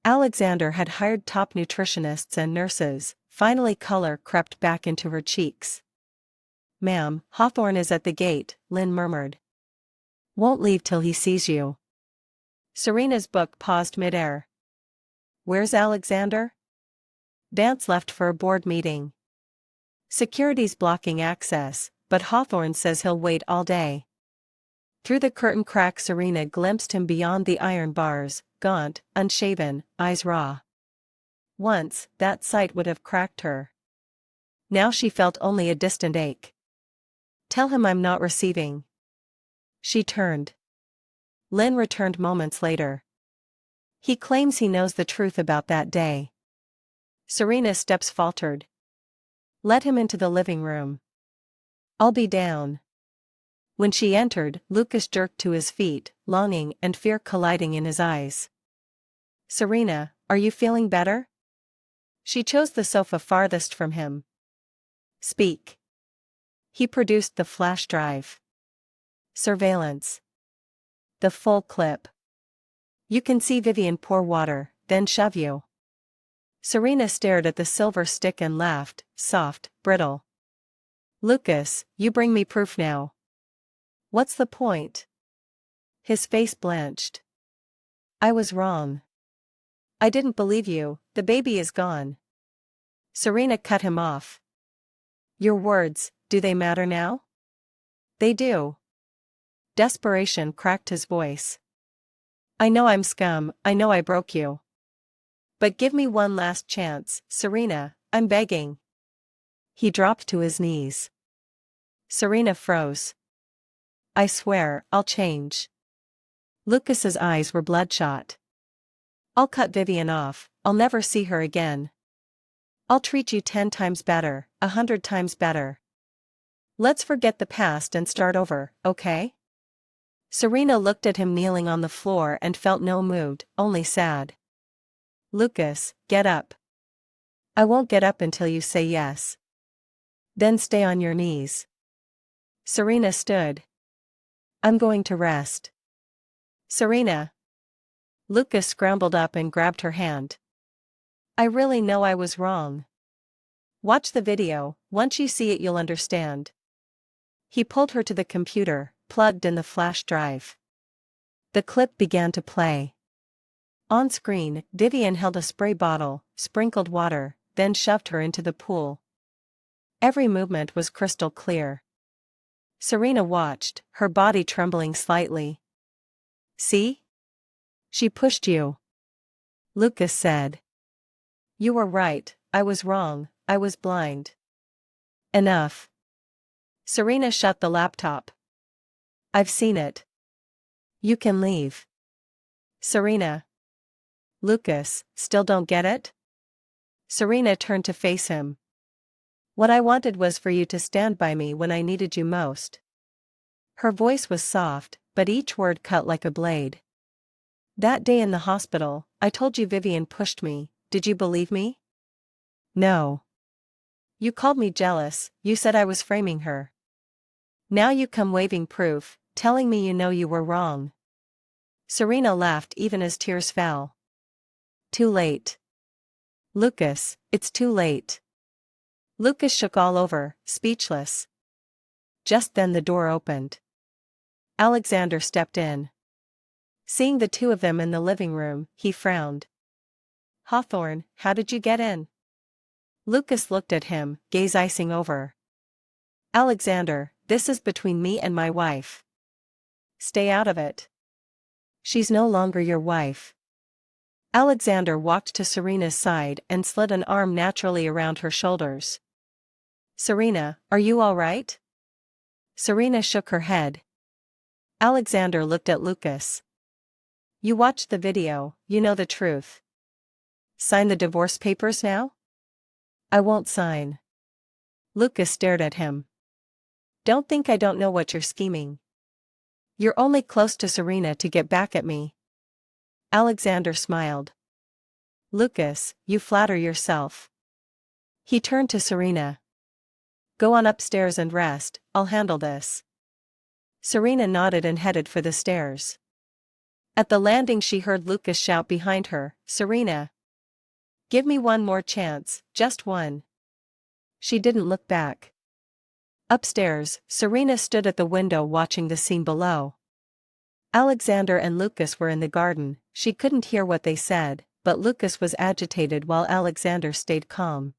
Alexander had hired top nutritionists and nurses, finally color crept back into her cheeks. Ma'am, Hawthorne is at the gate, Lynn murmured. Won't leave till he sees you. Serena's book paused midair. Where's Alexander? Vance left for a board meeting. Security's blocking access, but Hawthorne says he'll wait all day. Through the curtain crack Serena glimpsed him beyond the iron bars, gaunt, unshaven, eyes raw. Once, that sight would have cracked her. Now she felt only a distant ache. Tell him I'm not receiving. She turned. Lynn returned moments later. He claims he knows the truth about that day. Serena's steps faltered. Let him into the living room. I'll be down. When she entered, Lucas jerked to his feet, longing and fear colliding in his eyes. Serena, are you feeling better? She chose the sofa farthest from him. Speak. He produced the flash drive. Surveillance. The full clip. You can see Vivian pour water, then shove you. Serena stared at the silver stick and laughed, soft, brittle. Lucas, you bring me proof now. What's the point? His face blanched. I was wrong. I didn't believe you, the baby is gone. Serena cut him off. Your words, do they matter now? They do. Desperation cracked his voice. I know I'm scum, I know I broke you. But give me one last chance, Serena, I'm begging. He dropped to his knees. Serena froze. I swear, I'll change. Lucas's eyes were bloodshot. I'll cut Vivian off, I'll never see her again. I'll treat you 10 times better, 100 times better. Let's forget the past and start over, okay? Serena looked at him kneeling on the floor and felt no mood, only sad. Lucas, get up. I won't get up until you say yes. Then stay on your knees. Serena stood. I'm going to rest. Serena. Lucas scrambled up and grabbed her hand. I really know I was wrong. Watch the video, once you see it you'll understand. He pulled her to the computer, plugged in the flash drive. The clip began to play. On screen, Vivian held a spray bottle, sprinkled water, then shoved her into the pool. Every movement was crystal clear. Serena watched, her body trembling slightly. See? She pushed you. Lucas said. You were right, I was wrong, I was blind. Enough. Serena shut the laptop. I've seen it. You can leave. Serena. Lucas, still don't get it? Serena turned to face him. What I wanted was for you to stand by me when I needed you most. Her voice was soft, but each word cut like a blade. That day in the hospital, I told you Vivian pushed me, did you believe me? No. You called me jealous, you said I was framing her. Now you come waving proof, telling me you know you were wrong. Serena laughed even as tears fell. Too late. Lucas, it's too late. Lucas shook all over, speechless. Just then the door opened. Alexander stepped in. Seeing the two of them in the living room, he frowned. Hawthorne, how did you get in? Lucas looked at him, gaze icing over. Alexander, this is between me and my wife. Stay out of it. She's no longer your wife. Alexander walked to Serena's side and slid an arm naturally around her shoulders. Serena, are you all right? Serena shook her head. Alexander looked at Lucas. You watched the video, you know the truth. Sign the divorce papers now? I won't sign. Lucas stared at him. Don't think I don't know what you're scheming. You're only close to Serena to get back at me. Alexander smiled. Lucas, you flatter yourself. He turned to Serena. Go on upstairs and rest, I'll handle this. Serena nodded and headed for the stairs. At the landing she heard Lucas shout behind her, Serena. Give me one more chance, just one. She didn't look back. Upstairs, Serena stood at the window watching the scene below. Alexander and Lucas were in the garden, she couldn't hear what they said, but Lucas was agitated while Alexander stayed calm.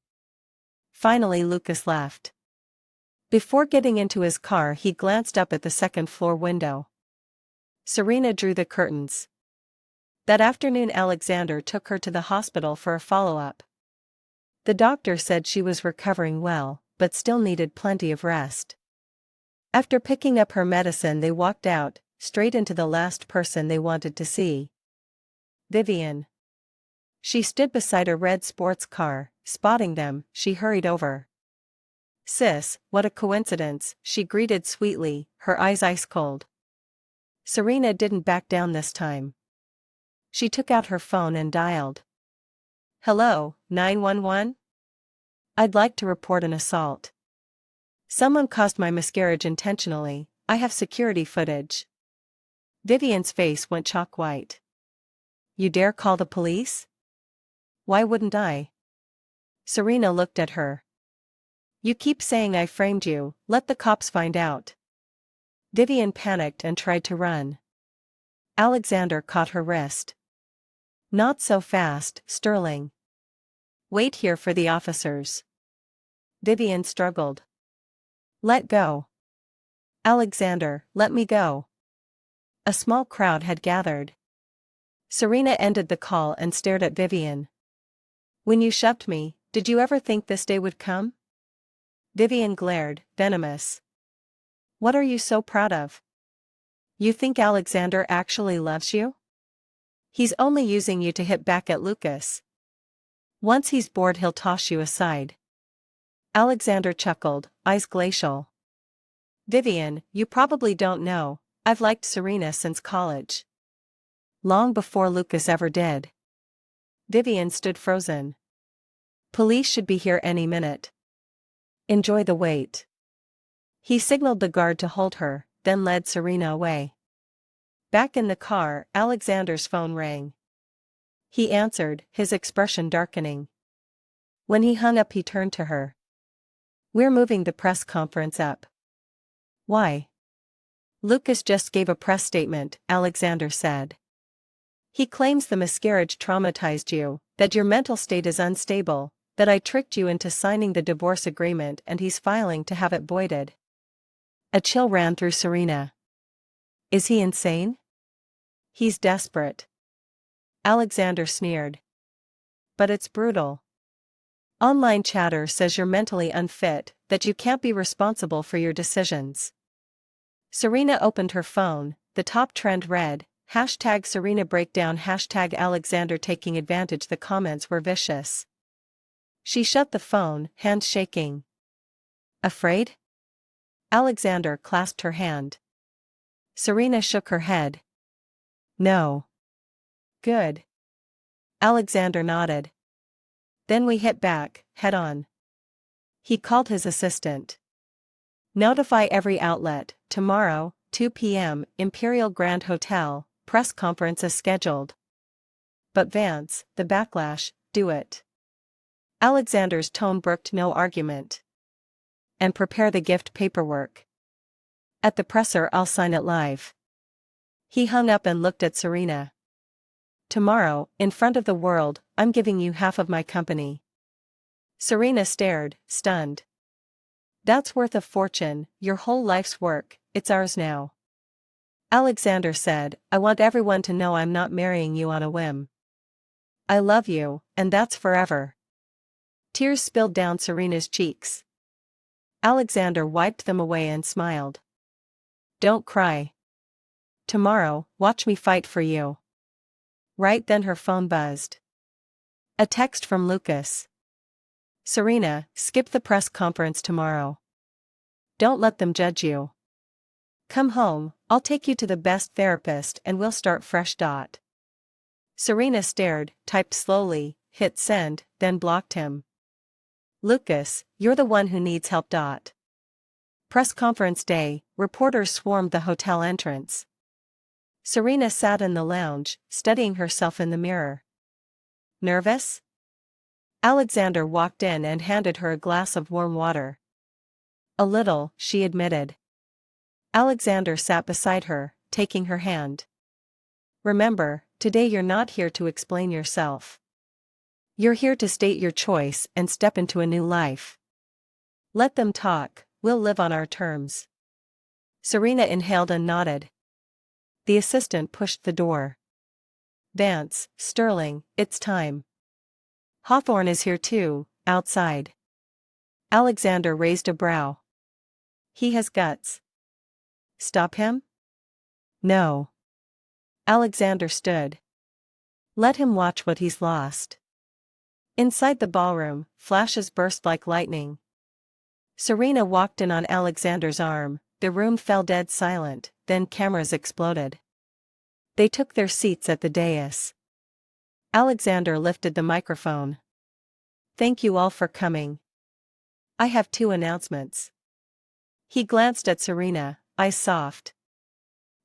Finally Lucas left. Before getting into his car he glanced up at the second-floor window. Serena drew the curtains. That afternoon Alexander took her to the hospital for a follow-up. The doctor said she was recovering well, but still needed plenty of rest. After picking up her medicine, they walked out, straight into the last person they wanted to see. Vivian. She stood beside a red sports car. Spotting them, she hurried over. "Sis, what a coincidence," she greeted sweetly, her eyes ice cold. Serena didn't back down this time. She took out her phone and dialed. "Hello, 911? I'd like to report an assault. Someone caused my miscarriage intentionally. I have security footage." Vivian's face went chalk white. "You dare call the police?" "Why wouldn't I?" Serena looked at her. "You keep saying I framed you, let the cops find out." Vivian panicked and tried to run. Alexander caught her wrist. "Not so fast, Sterling. Wait here for the officers." Vivian struggled. "Let go. Alexander, let me go." A small crowd had gathered. Serena ended the call and stared at Vivian. "When you shoved me, did you ever think this day would come?" Vivian glared, venomous. "What are you so proud of? You think Alexander actually loves you? He's only using you to hit back at Lucas. Once he's bored, he'll toss you aside." Alexander chuckled, eyes glacial. "Vivian, you probably don't know, I've liked Serena since college. Long before Lucas ever did." Vivian stood frozen. "Police should be here any minute. Enjoy the wait." He signaled the guard to hold her, then led Serena away. Back in the car, Alexander's phone rang. He answered, his expression darkening. When he hung up, he turned to her. "We're moving the press conference up." "Why?" "Lucas just gave a press statement," Alexander said. "He claims the miscarriage traumatized you, that your mental state is unstable, that I tricked you into signing the divorce agreement, and he's filing to have it voided." A chill ran through Serena. "Is he insane?" "He's desperate." Alexander sneered. "But it's brutal. Online chatter says you're mentally unfit, that you can't be responsible for your decisions." Serena opened her phone, the top trend read, #Serena breakdown #Alexander taking advantage. The comments were vicious. She shut the phone, hand shaking. "Afraid?" Alexander clasped her hand. Serena shook her head. "No." "Good." Alexander nodded. "Then we hit back, head on." He called his assistant. "Notify every outlet, tomorrow, 2 p.m., Imperial Grand Hotel, press conference is scheduled." "But Vance, the backlash, do it." Alexander's tone brooked no argument. "And prepare the gift paperwork. At the presser, I'll sign it live." He hung up and looked at Serena. "Tomorrow, in front of the world, I'm giving you half of my company." Serena stared, stunned. "That's worth a fortune, your whole life's work. It's ours now." Alexander said, "I want everyone to know I'm not marrying you on a whim. I love you, and that's forever." Tears spilled down Serena's cheeks. Alexander wiped them away and smiled. "Don't cry. Tomorrow, watch me fight for you." Right then her phone buzzed. A text from Lucas. "Serena, skip the press conference tomorrow. Don't let them judge you. Come home, I'll take you to the best therapist and we'll start fresh. Serena stared, typed slowly, hit send, then blocked him. "Lucas, you're the one who needs help. Press conference day, reporters swarmed the hotel entrance. Serena sat in the lounge, studying herself in the mirror. "Nervous?" Alexander walked in and handed her a glass of warm water. "A little," she admitted. Alexander sat beside her, taking her hand. "Remember, today you're not here to explain yourself. You're here to state your choice and step into a new life. Let them talk, we'll live on our terms." Serena inhaled and nodded. The assistant pushed the door. "Vance, Sterling, it's time. Hawthorne is here too, outside." Alexander raised a brow. "He has guts." Stop him? No. Alexander stood. Let him watch what he's lost. Inside the ballroom, flashes burst like lightning. Serena walked in on Alexander's arm, the room fell dead silent, then cameras exploded. They took their seats at the dais. Alexander lifted the microphone. Thank you all for coming. I have 2 announcements. He glanced at Serena, eyes soft.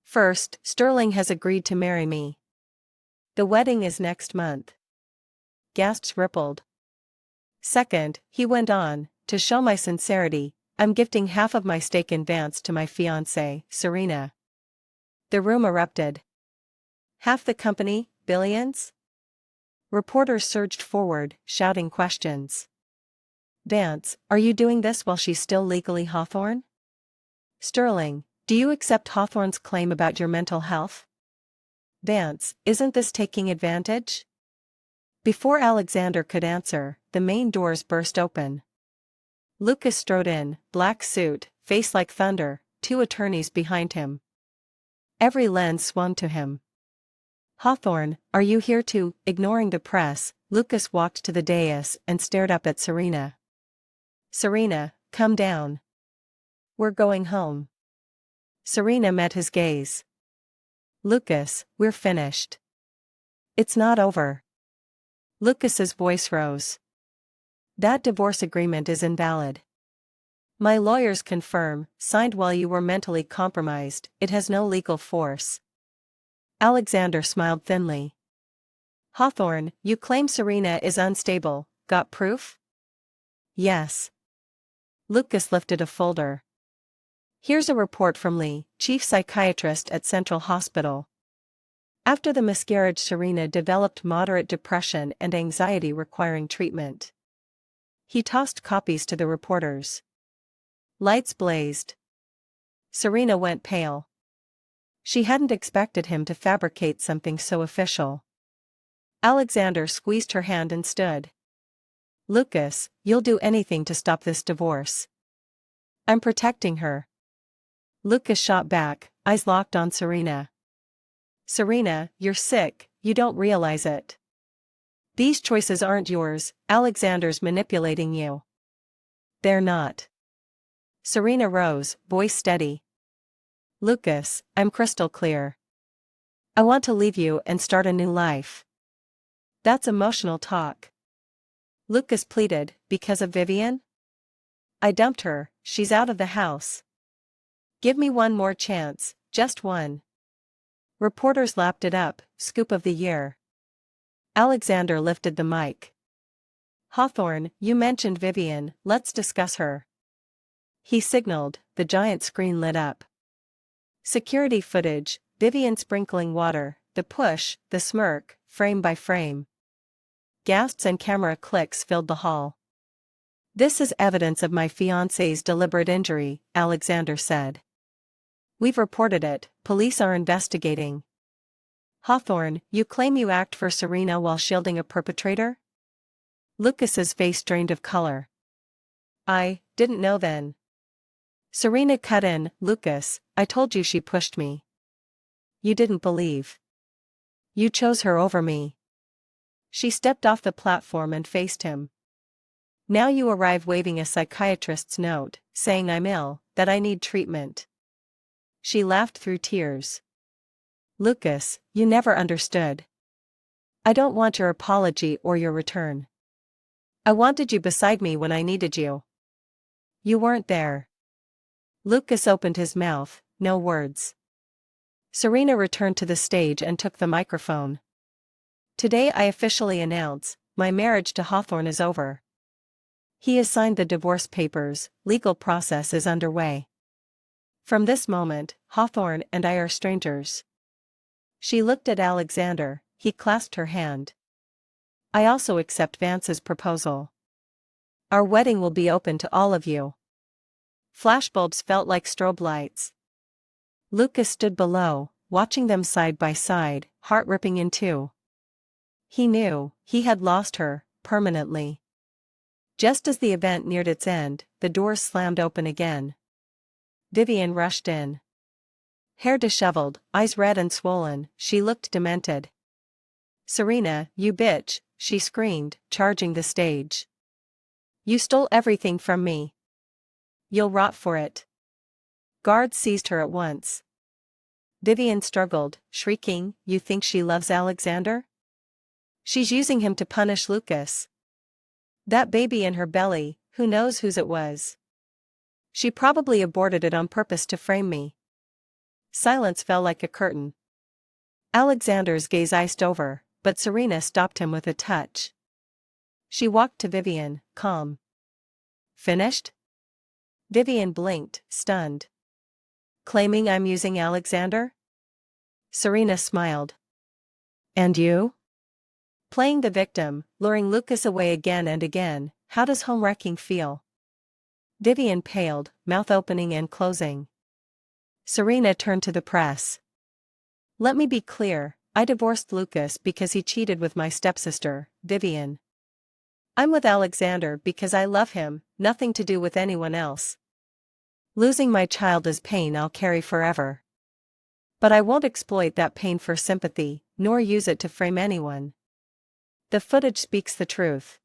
First, Sterling has agreed to marry me. The wedding is next month. Gasps rippled. Second, he went on, to show my sincerity, I'm gifting half of my stake in Vance to my fiancée, Serena. The room erupted. Half the company, billions? Reporters surged forward, shouting questions. Vance, are you doing this while she's still legally Hawthorne? Sterling, do you accept Hawthorne's claim about your mental health? Vance, isn't this taking advantage? Before Alexander could answer, the main doors burst open. Lucas strode in, black suit, face like thunder, 2 attorneys behind him. Every lens swung to him. Hawthorne, are you here to? Ignoring the press, Lucas walked to the dais and stared up at Serena. Serena, come down. We're going home. Serena met his gaze. Lucas, we're finished. It's not over. Lucas's voice rose. That divorce agreement is invalid. My lawyers confirm, signed while you were mentally compromised, it has no legal force. Alexander smiled thinly. Hawthorne, you claim Serena is unstable, got proof? Yes. Lucas lifted a folder. Here's a report from Lee, chief psychiatrist at Central Hospital. After the miscarriage, Serena developed moderate depression and anxiety requiring treatment. He tossed copies to the reporters. Lights blazed. Serena went pale. She hadn't expected him to fabricate something so official. Alexander squeezed her hand and stood. Lucas, you'll do anything to stop this divorce. I'm protecting her. Lucas shot back, eyes locked on Serena. Serena, you're sick, you don't realize it. These choices aren't yours, Alexander's manipulating you. They're not. Serena rose, voice steady. Lucas, I'm crystal clear. I want to leave you and start a new life. That's emotional talk. Lucas pleaded, because of Vivian? I dumped her, she's out of the house. Give me one more chance, just one. Reporters lapped it up, scoop of the year. Alexander lifted the mic. Hawthorne, you mentioned Vivian, let's discuss her. He signaled, the giant screen lit up. Security footage, Vivian sprinkling water, the push, the smirk, frame by frame. Gasps and camera clicks filled the hall. This is evidence of my fiancé's deliberate injury, Alexander said. We've reported it, police are investigating. Hawthorne, you claim you act for Serena while shielding a perpetrator? Lucas's face drained of color. I didn't know then. Serena cut in, Lucas, I told you she pushed me. You didn't believe. You chose her over me. She stepped off the platform and faced him. Now you arrive waving a psychiatrist's note, saying I'm ill, that I need treatment. She laughed through tears. Lucas, you never understood. I don't want your apology or your return. I wanted you beside me when I needed you. You weren't there. Lucas opened his mouth, no words. Serena returned to the stage and took the microphone. Today I officially announce, my marriage to Hawthorne is over. He has signed the divorce papers, legal process is underway. From this moment, Hawthorne and I are strangers. She looked at Alexander, he clasped her hand. I also accept Vance's proposal. Our wedding will be open to all of you. Flashbulbs felt like strobe lights. Lucas stood below, watching them side by side, heart ripping in two. He knew, he had lost her, permanently. Just as the event neared its end, the doors slammed open again. Vivian rushed in. Hair disheveled, eyes red and swollen, she looked demented. "Serena, you bitch," she screamed, charging the stage. "You stole everything from me. You'll rot for it." Guards seized her at once. Vivian struggled, shrieking, "You think she loves Alexander? She's using him to punish Lucas. That baby in her belly, who knows whose it was? She probably aborted it on purpose to frame me." Silence fell like a curtain. Alexander's gaze iced over, but Serena stopped him with a touch. She walked to Vivian, calm. "Finished?" Vivian blinked, stunned. "Claiming I'm using Alexander?" Serena smiled. "And you?" "Playing the victim, luring Lucas away again and again. How does home-wrecking feel?" Vivian paled, mouth opening and closing. Serena turned to the press. "Let me be clear, I divorced Lucas because he cheated with my stepsister, Vivian. I'm with Alexander because I love him, nothing to do with anyone else. Losing my child is pain I'll carry forever. But I won't exploit that pain for sympathy, nor use it to frame anyone. The footage speaks the truth."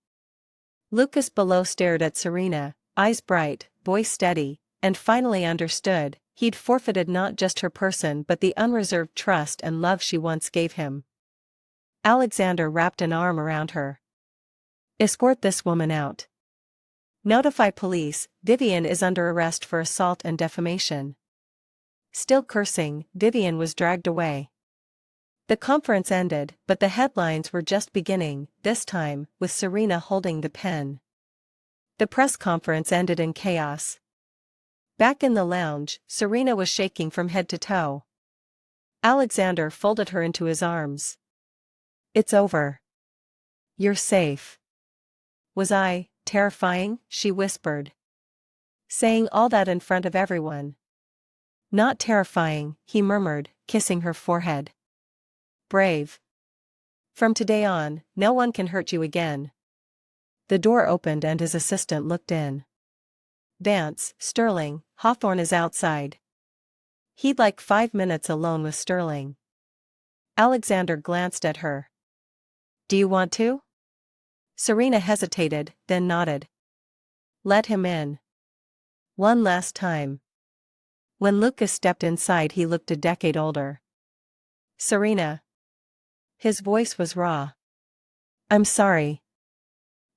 Lucas below stared at Serena, eyes bright, voice steady, and finally understood. He'd forfeited not just her person but the unreserved trust and love she once gave him. Alexander wrapped an arm around her. "Escort this woman out. Notify police, Vivian is under arrest for assault and defamation." Still cursing, Vivian was dragged away. The conference ended, but the headlines were just beginning, this time, with Serena holding the pen. The press conference ended in chaos. Back in the lounge, Serena was shaking from head to toe. Alexander folded her into his arms. "It's over. You're safe." "Was I terrifying?" she whispered. "Saying all that in front of everyone?" "Not terrifying," he murmured, kissing her forehead. "Brave. From today on, no one can hurt you again." The door opened and his assistant looked in. "Vance, Sterling, Hawthorne is outside." He'd like 5 minutes alone with Sterling. Alexander glanced at her. "Do you want to?" Serena hesitated, then nodded. "Let him in." One last time. When Lucas stepped inside he looked a decade older. "Serena." His voice was raw. "I'm sorry.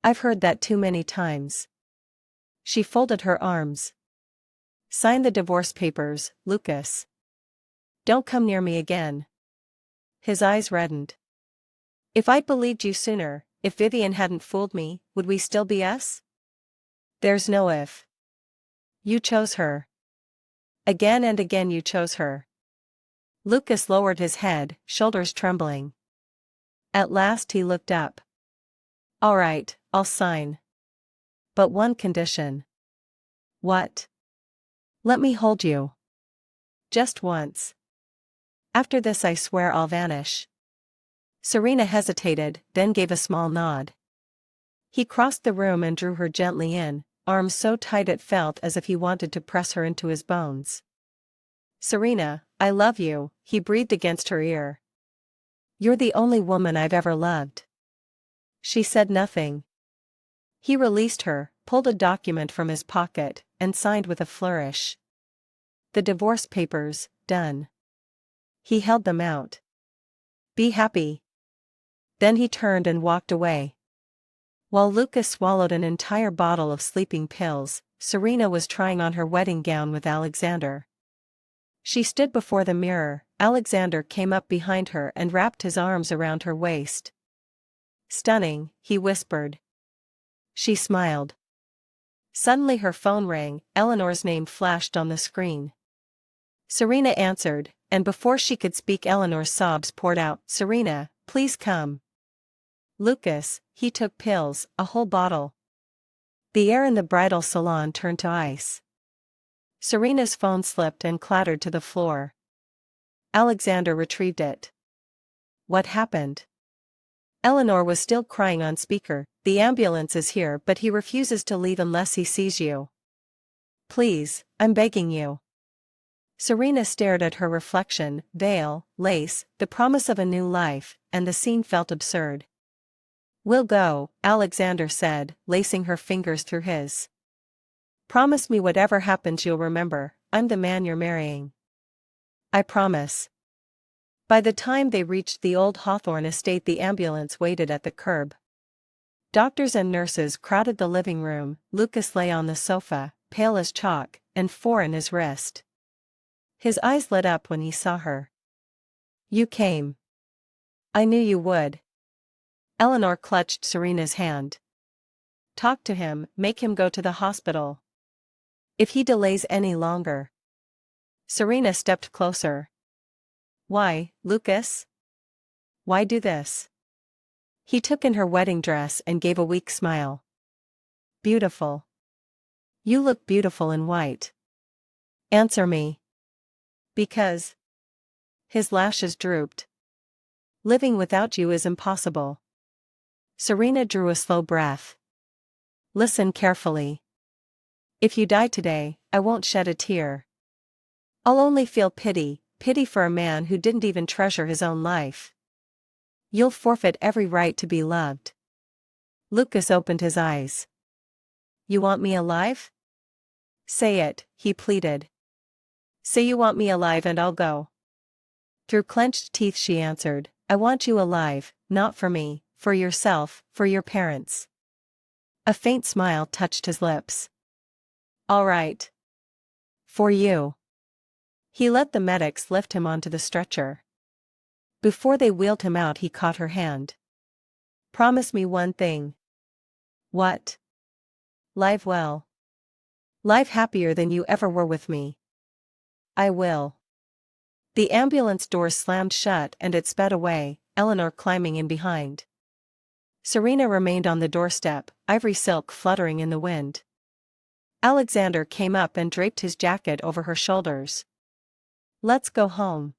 I've heard that too many times." She folded her arms. "Sign the divorce papers, Lucas. Don't come near me again." His eyes reddened. "If I'd believed you sooner, if Vivian hadn't fooled me, would we still be us?" "There's no if. You chose her. Again and again you chose her." Lucas lowered his head, shoulders trembling. At last he looked up. "All right, I'll sign. But one condition." "What?" "Let me hold you. Just once. After this I swear I'll vanish." Serena hesitated, then gave a small nod. He crossed the room and drew her gently in, arms so tight it felt as if he wanted to press her into his bones. "Serena, I love you," he breathed against her ear. "You're the only woman I've ever loved." She said nothing. He released her, pulled a document from his pocket, and signed with a flourish. The divorce papers, done. He held them out. "Be happy." Then he turned and walked away. While Lucas swallowed an entire bottle of sleeping pills, Serena was trying on her wedding gown with Alexander. She stood before the mirror. Alexander came up behind her and wrapped his arms around her waist. "Stunning," he whispered. She smiled. Suddenly her phone rang, Eleanor's name flashed on the screen. Serena answered, and before she could speak Eleanor's sobs poured out. "Serena, please come." "Lucas," he took pills, a whole bottle. The air in the bridal salon turned to ice. Serena's phone slipped and clattered to the floor. Alexander retrieved it. "What happened?" Eleanor was still crying on speaker. "The ambulance is here but he refuses to leave unless he sees you. Please, I'm begging you." Serena stared at her reflection, veil, lace, the promise of a new life, and the scene felt absurd. "We'll go," Alexander said, lacing her fingers through his. "Promise me whatever happens you'll remember, I'm the man you're marrying." "I promise." By the time they reached the old Hawthorne estate, the ambulance waited at the curb. Doctors and nurses crowded the living room. Lucas lay on the sofa, pale as chalk, and four in his wrist. His eyes lit up when he saw her. "You came. I knew you would." Eleanor clutched Serena's hand. "Talk to him, make him go to the hospital. If he delays any longer." Serena stepped closer. "Why, Lucas? Why do this?" He took in her wedding dress and gave a weak smile. "Beautiful. You look beautiful in white." "Answer me." "Because." His lashes drooped. "Living without you is impossible." Serena drew a slow breath. "Listen carefully. If you die today, I won't shed a tear. I'll only feel pity for a man who didn't even treasure his own life. You'll forfeit every right to be loved." Lucas opened his eyes. "You want me alive?" "Say it," he pleaded. "Say you want me alive and I'll go." Through clenched teeth she answered, "I want you alive, not for me, for yourself, for your parents." A faint smile touched his lips. "All right. For you." He let the medics lift him onto the stretcher. Before they wheeled him out, he caught her hand. "Promise me one thing." "What?" "Live well. Live happier than you ever were with me." "I will." The ambulance doors slammed shut and it sped away, Eleanor climbing in behind. Serena remained on the doorstep, ivory silk fluttering in the wind. Alexander came up and draped his jacket over her shoulders. "Let's go home."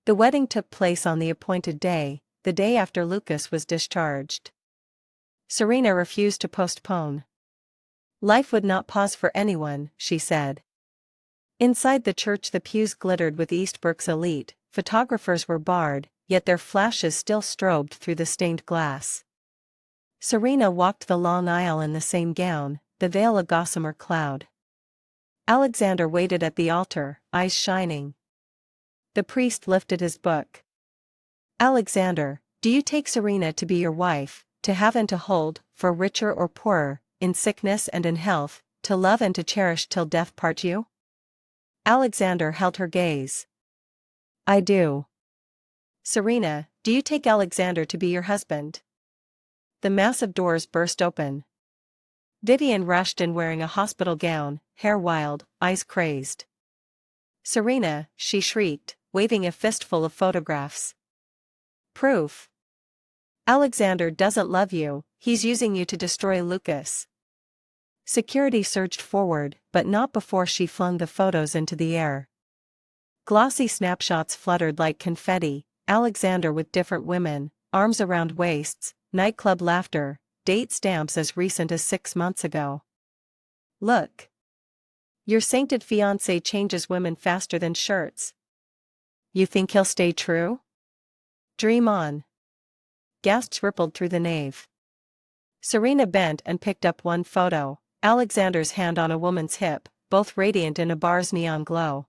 The wedding took place on the appointed day, the day after Lucas was discharged. Serena refused to postpone. Life would not pause for anyone, she said. Inside the church the pews glittered with Eastbrook's elite, photographers were barred, yet their flashes still strobed through the stained glass. Serena walked the long aisle in the same gown, the veil a gossamer cloud. Alexander waited at the altar, eyes shining. The priest lifted his book. "Alexander, do you take Serena to be your wife, to have and to hold, for richer or poorer, in sickness and in health, to love and to cherish till death part you?" Alexander held her gaze. "I do." "Serena, do you take Alexander to be your husband?" The massive doors burst open. Vivian rushed in wearing a hospital gown, hair wild, eyes crazed. "Serena," she shrieked, waving a fistful of photographs. "Proof. Alexander doesn't love you, he's using you to destroy Lucas." Security surged forward, but not before she flung the photos into the air. Glossy snapshots fluttered like confetti, Alexander with different women, arms around waists, nightclub laughter, date stamps as recent as 6 months ago. "Look. Your sainted fiancé changes women faster than shirts. You think he'll stay true? Dream on." Gasps rippled through the nave. Serena bent and picked up one photo, Alexander's hand on a woman's hip, both radiant in a bar's neon glow.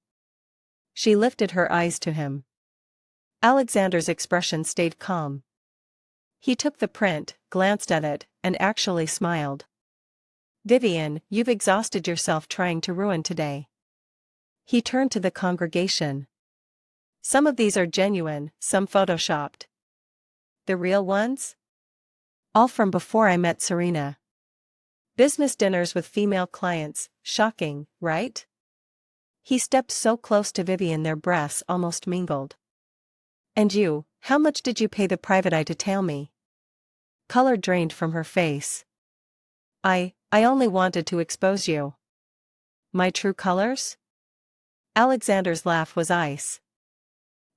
She lifted her eyes to him. Alexander's expression stayed calm. He took the print, glanced at it, and actually smiled. "Vivian, you've exhausted yourself trying to ruin today." He turned to the congregation. "Some of these are genuine, some photoshopped." "The real ones?" "All from before I met Serena." "Business dinners with female clients, shocking, right?" He stepped so close to Vivian their breaths almost mingled. "And you, how much did you pay the private eye to tail me?" Color drained from her face. I only wanted to expose you." "My true colors?" Alexander's laugh was ice.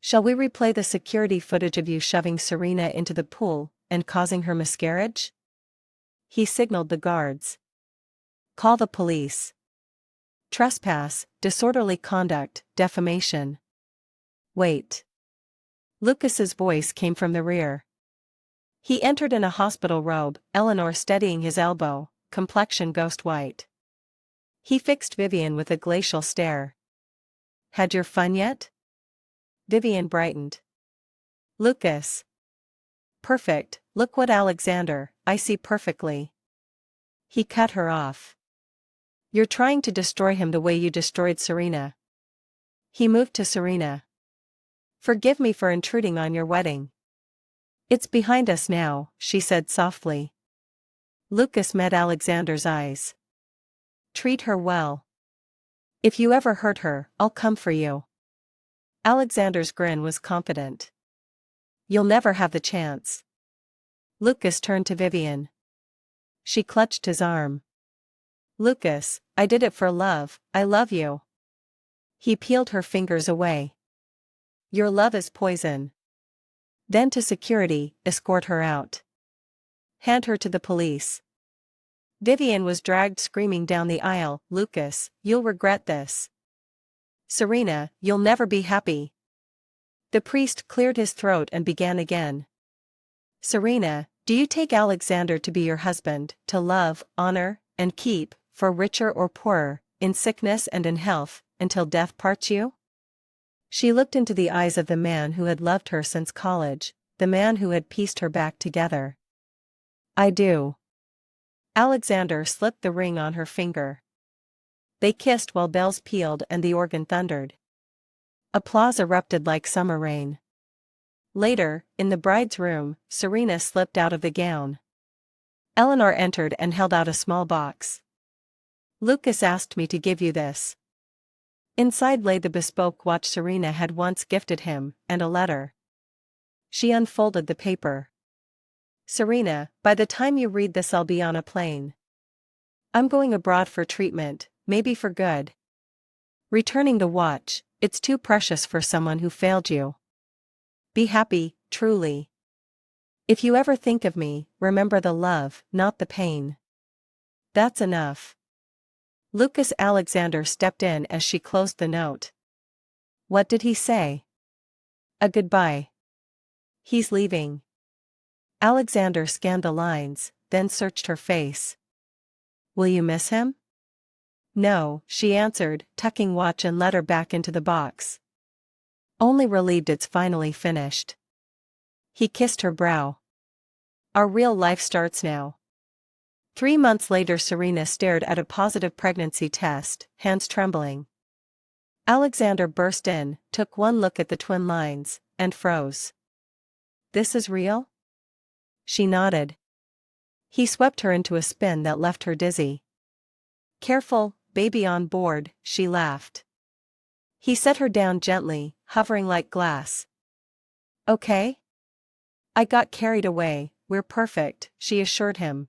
"Shall we replay the security footage of you shoving Serena into the pool, and causing her miscarriage?" He signaled the guards. "Call the police." Trespass, disorderly conduct, defamation. Wait. Lucas's voice came from the rear. He entered in a hospital robe, Eleanor steadying his elbow, complexion ghost white. He fixed Vivian with a glacial stare. Had your fun yet? Vivian brightened. Lucas. Perfect, look what Alexander, I see perfectly. He cut her off. You're trying to destroy him the way you destroyed Serena. He moved to Serena. Forgive me for intruding on your wedding. It's behind us now, she said softly. Lucas met Alexander's eyes. Treat her well. If you ever hurt her, I'll come for you. Alexander's grin was confident. You'll never have the chance. Lucas turned to Vivian. She clutched his arm. Lucas, I did it for love, I love you. He peeled her fingers away. Your love is poison. Then to security, escort her out. Hand her to the police. Vivian was dragged screaming down the aisle. Lucas, you'll regret this. Serena, you'll never be happy. The priest cleared his throat and began again. Serena, do you take Alexander to be your husband, to love, honor, and keep, for richer or poorer, in sickness and in health, until death parts you? She looked into the eyes of the man who had loved her since college, the man who had pieced her back together. I do. Alexander slipped the ring on her finger. They kissed while bells pealed and the organ thundered. Applause erupted like summer rain. Later, in the bride's room, Serena slipped out of the gown. Eleanor entered and held out a small box. Lucas asked me to give you this. Inside lay the bespoke watch Serena had once gifted him, and a letter. She unfolded the paper. Serena, by the time you read this I'll be on a plane. I'm going abroad for treatment, maybe for good. Returning the watch, it's too precious for someone who failed you. Be happy, truly. If you ever think of me, remember the love, not the pain. That's enough. Lucas Alexander stepped in as she closed the note. What did he say? A goodbye. He's leaving. Alexander scanned the lines, then searched her face. Will you miss him? No, she answered, tucking watch and letter back into the box. Only relieved it's finally finished. He kissed her brow. Our real life starts now. 3 months later Serena stared at a positive pregnancy test, hands trembling. Alexander burst in, took one look at the twin lines, and froze. This is real? She nodded. He swept her into a spin that left her dizzy. Careful, baby on board, she laughed. He set her down gently, hovering like glass. Okay? I got carried away, we're perfect, she assured him.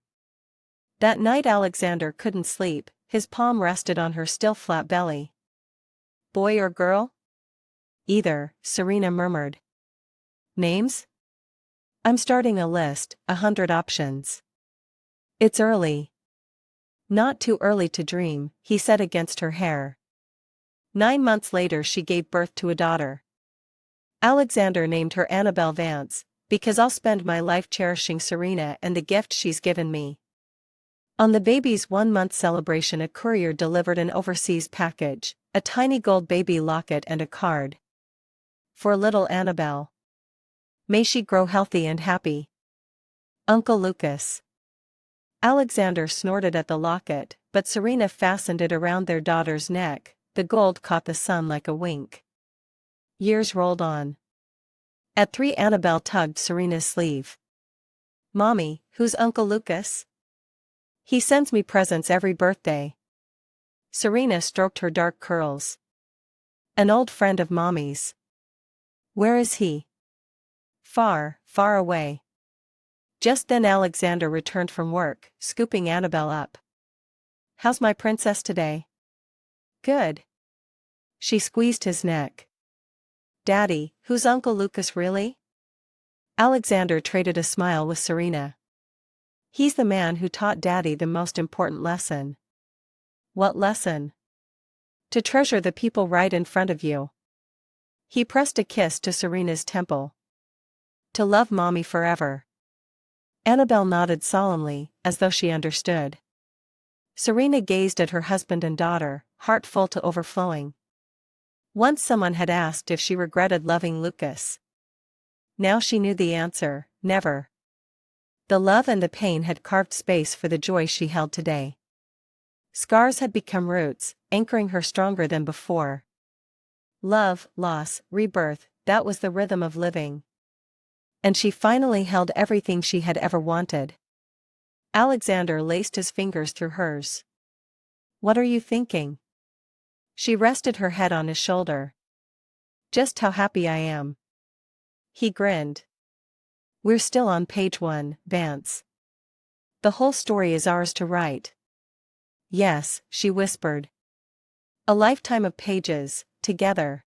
That night Alexander couldn't sleep, his palm rested on her still flat belly. Boy or girl? Either, Serena murmured. Names? I'm starting a list, 100 options. It's early. Not too early to dream, he said against her hair. 9 months later she gave birth to a daughter. Alexander named her Annabelle Vance, because I'll spend my life cherishing Serena and the gift she's given me. On the baby's 1-month celebration a courier delivered an overseas package, a tiny gold baby locket and a card. For little Annabelle. May she grow healthy and happy. Uncle Lucas. Alexander snorted at the locket, but Serena fastened it around their daughter's neck. The gold caught the sun like a wink. Years rolled on. At 3 Annabelle tugged Serena's sleeve. Mommy, who's Uncle Lucas? He sends me presents every birthday. Serena stroked her dark curls. An old friend of Mommy's. Where is he? Far, far away. Just then Alexander returned from work, scooping Annabelle up. How's my princess today? Good. She squeezed his neck. Daddy, who's Uncle Lucas really? Alexander traded a smile with Serena. He's the man who taught Daddy the most important lesson. What lesson? To treasure the people right in front of you. He pressed a kiss to Serena's temple. To love mommy forever. Annabelle nodded solemnly, as though she understood. Serena gazed at her husband and daughter, heart full to overflowing. Once someone had asked if she regretted loving Lucas. Now she knew the answer, never. The love and the pain had carved space for the joy she held today. Scars had become roots, anchoring her stronger than before. Love, loss, rebirth, that was the rhythm of living. And she finally held everything she had ever wanted. Alexander laced his fingers through hers. What are you thinking? She rested her head on his shoulder. Just how happy I am. He grinned. We're still on page 1, Vance. The whole story is ours to write. Yes, she whispered. A lifetime of pages, together.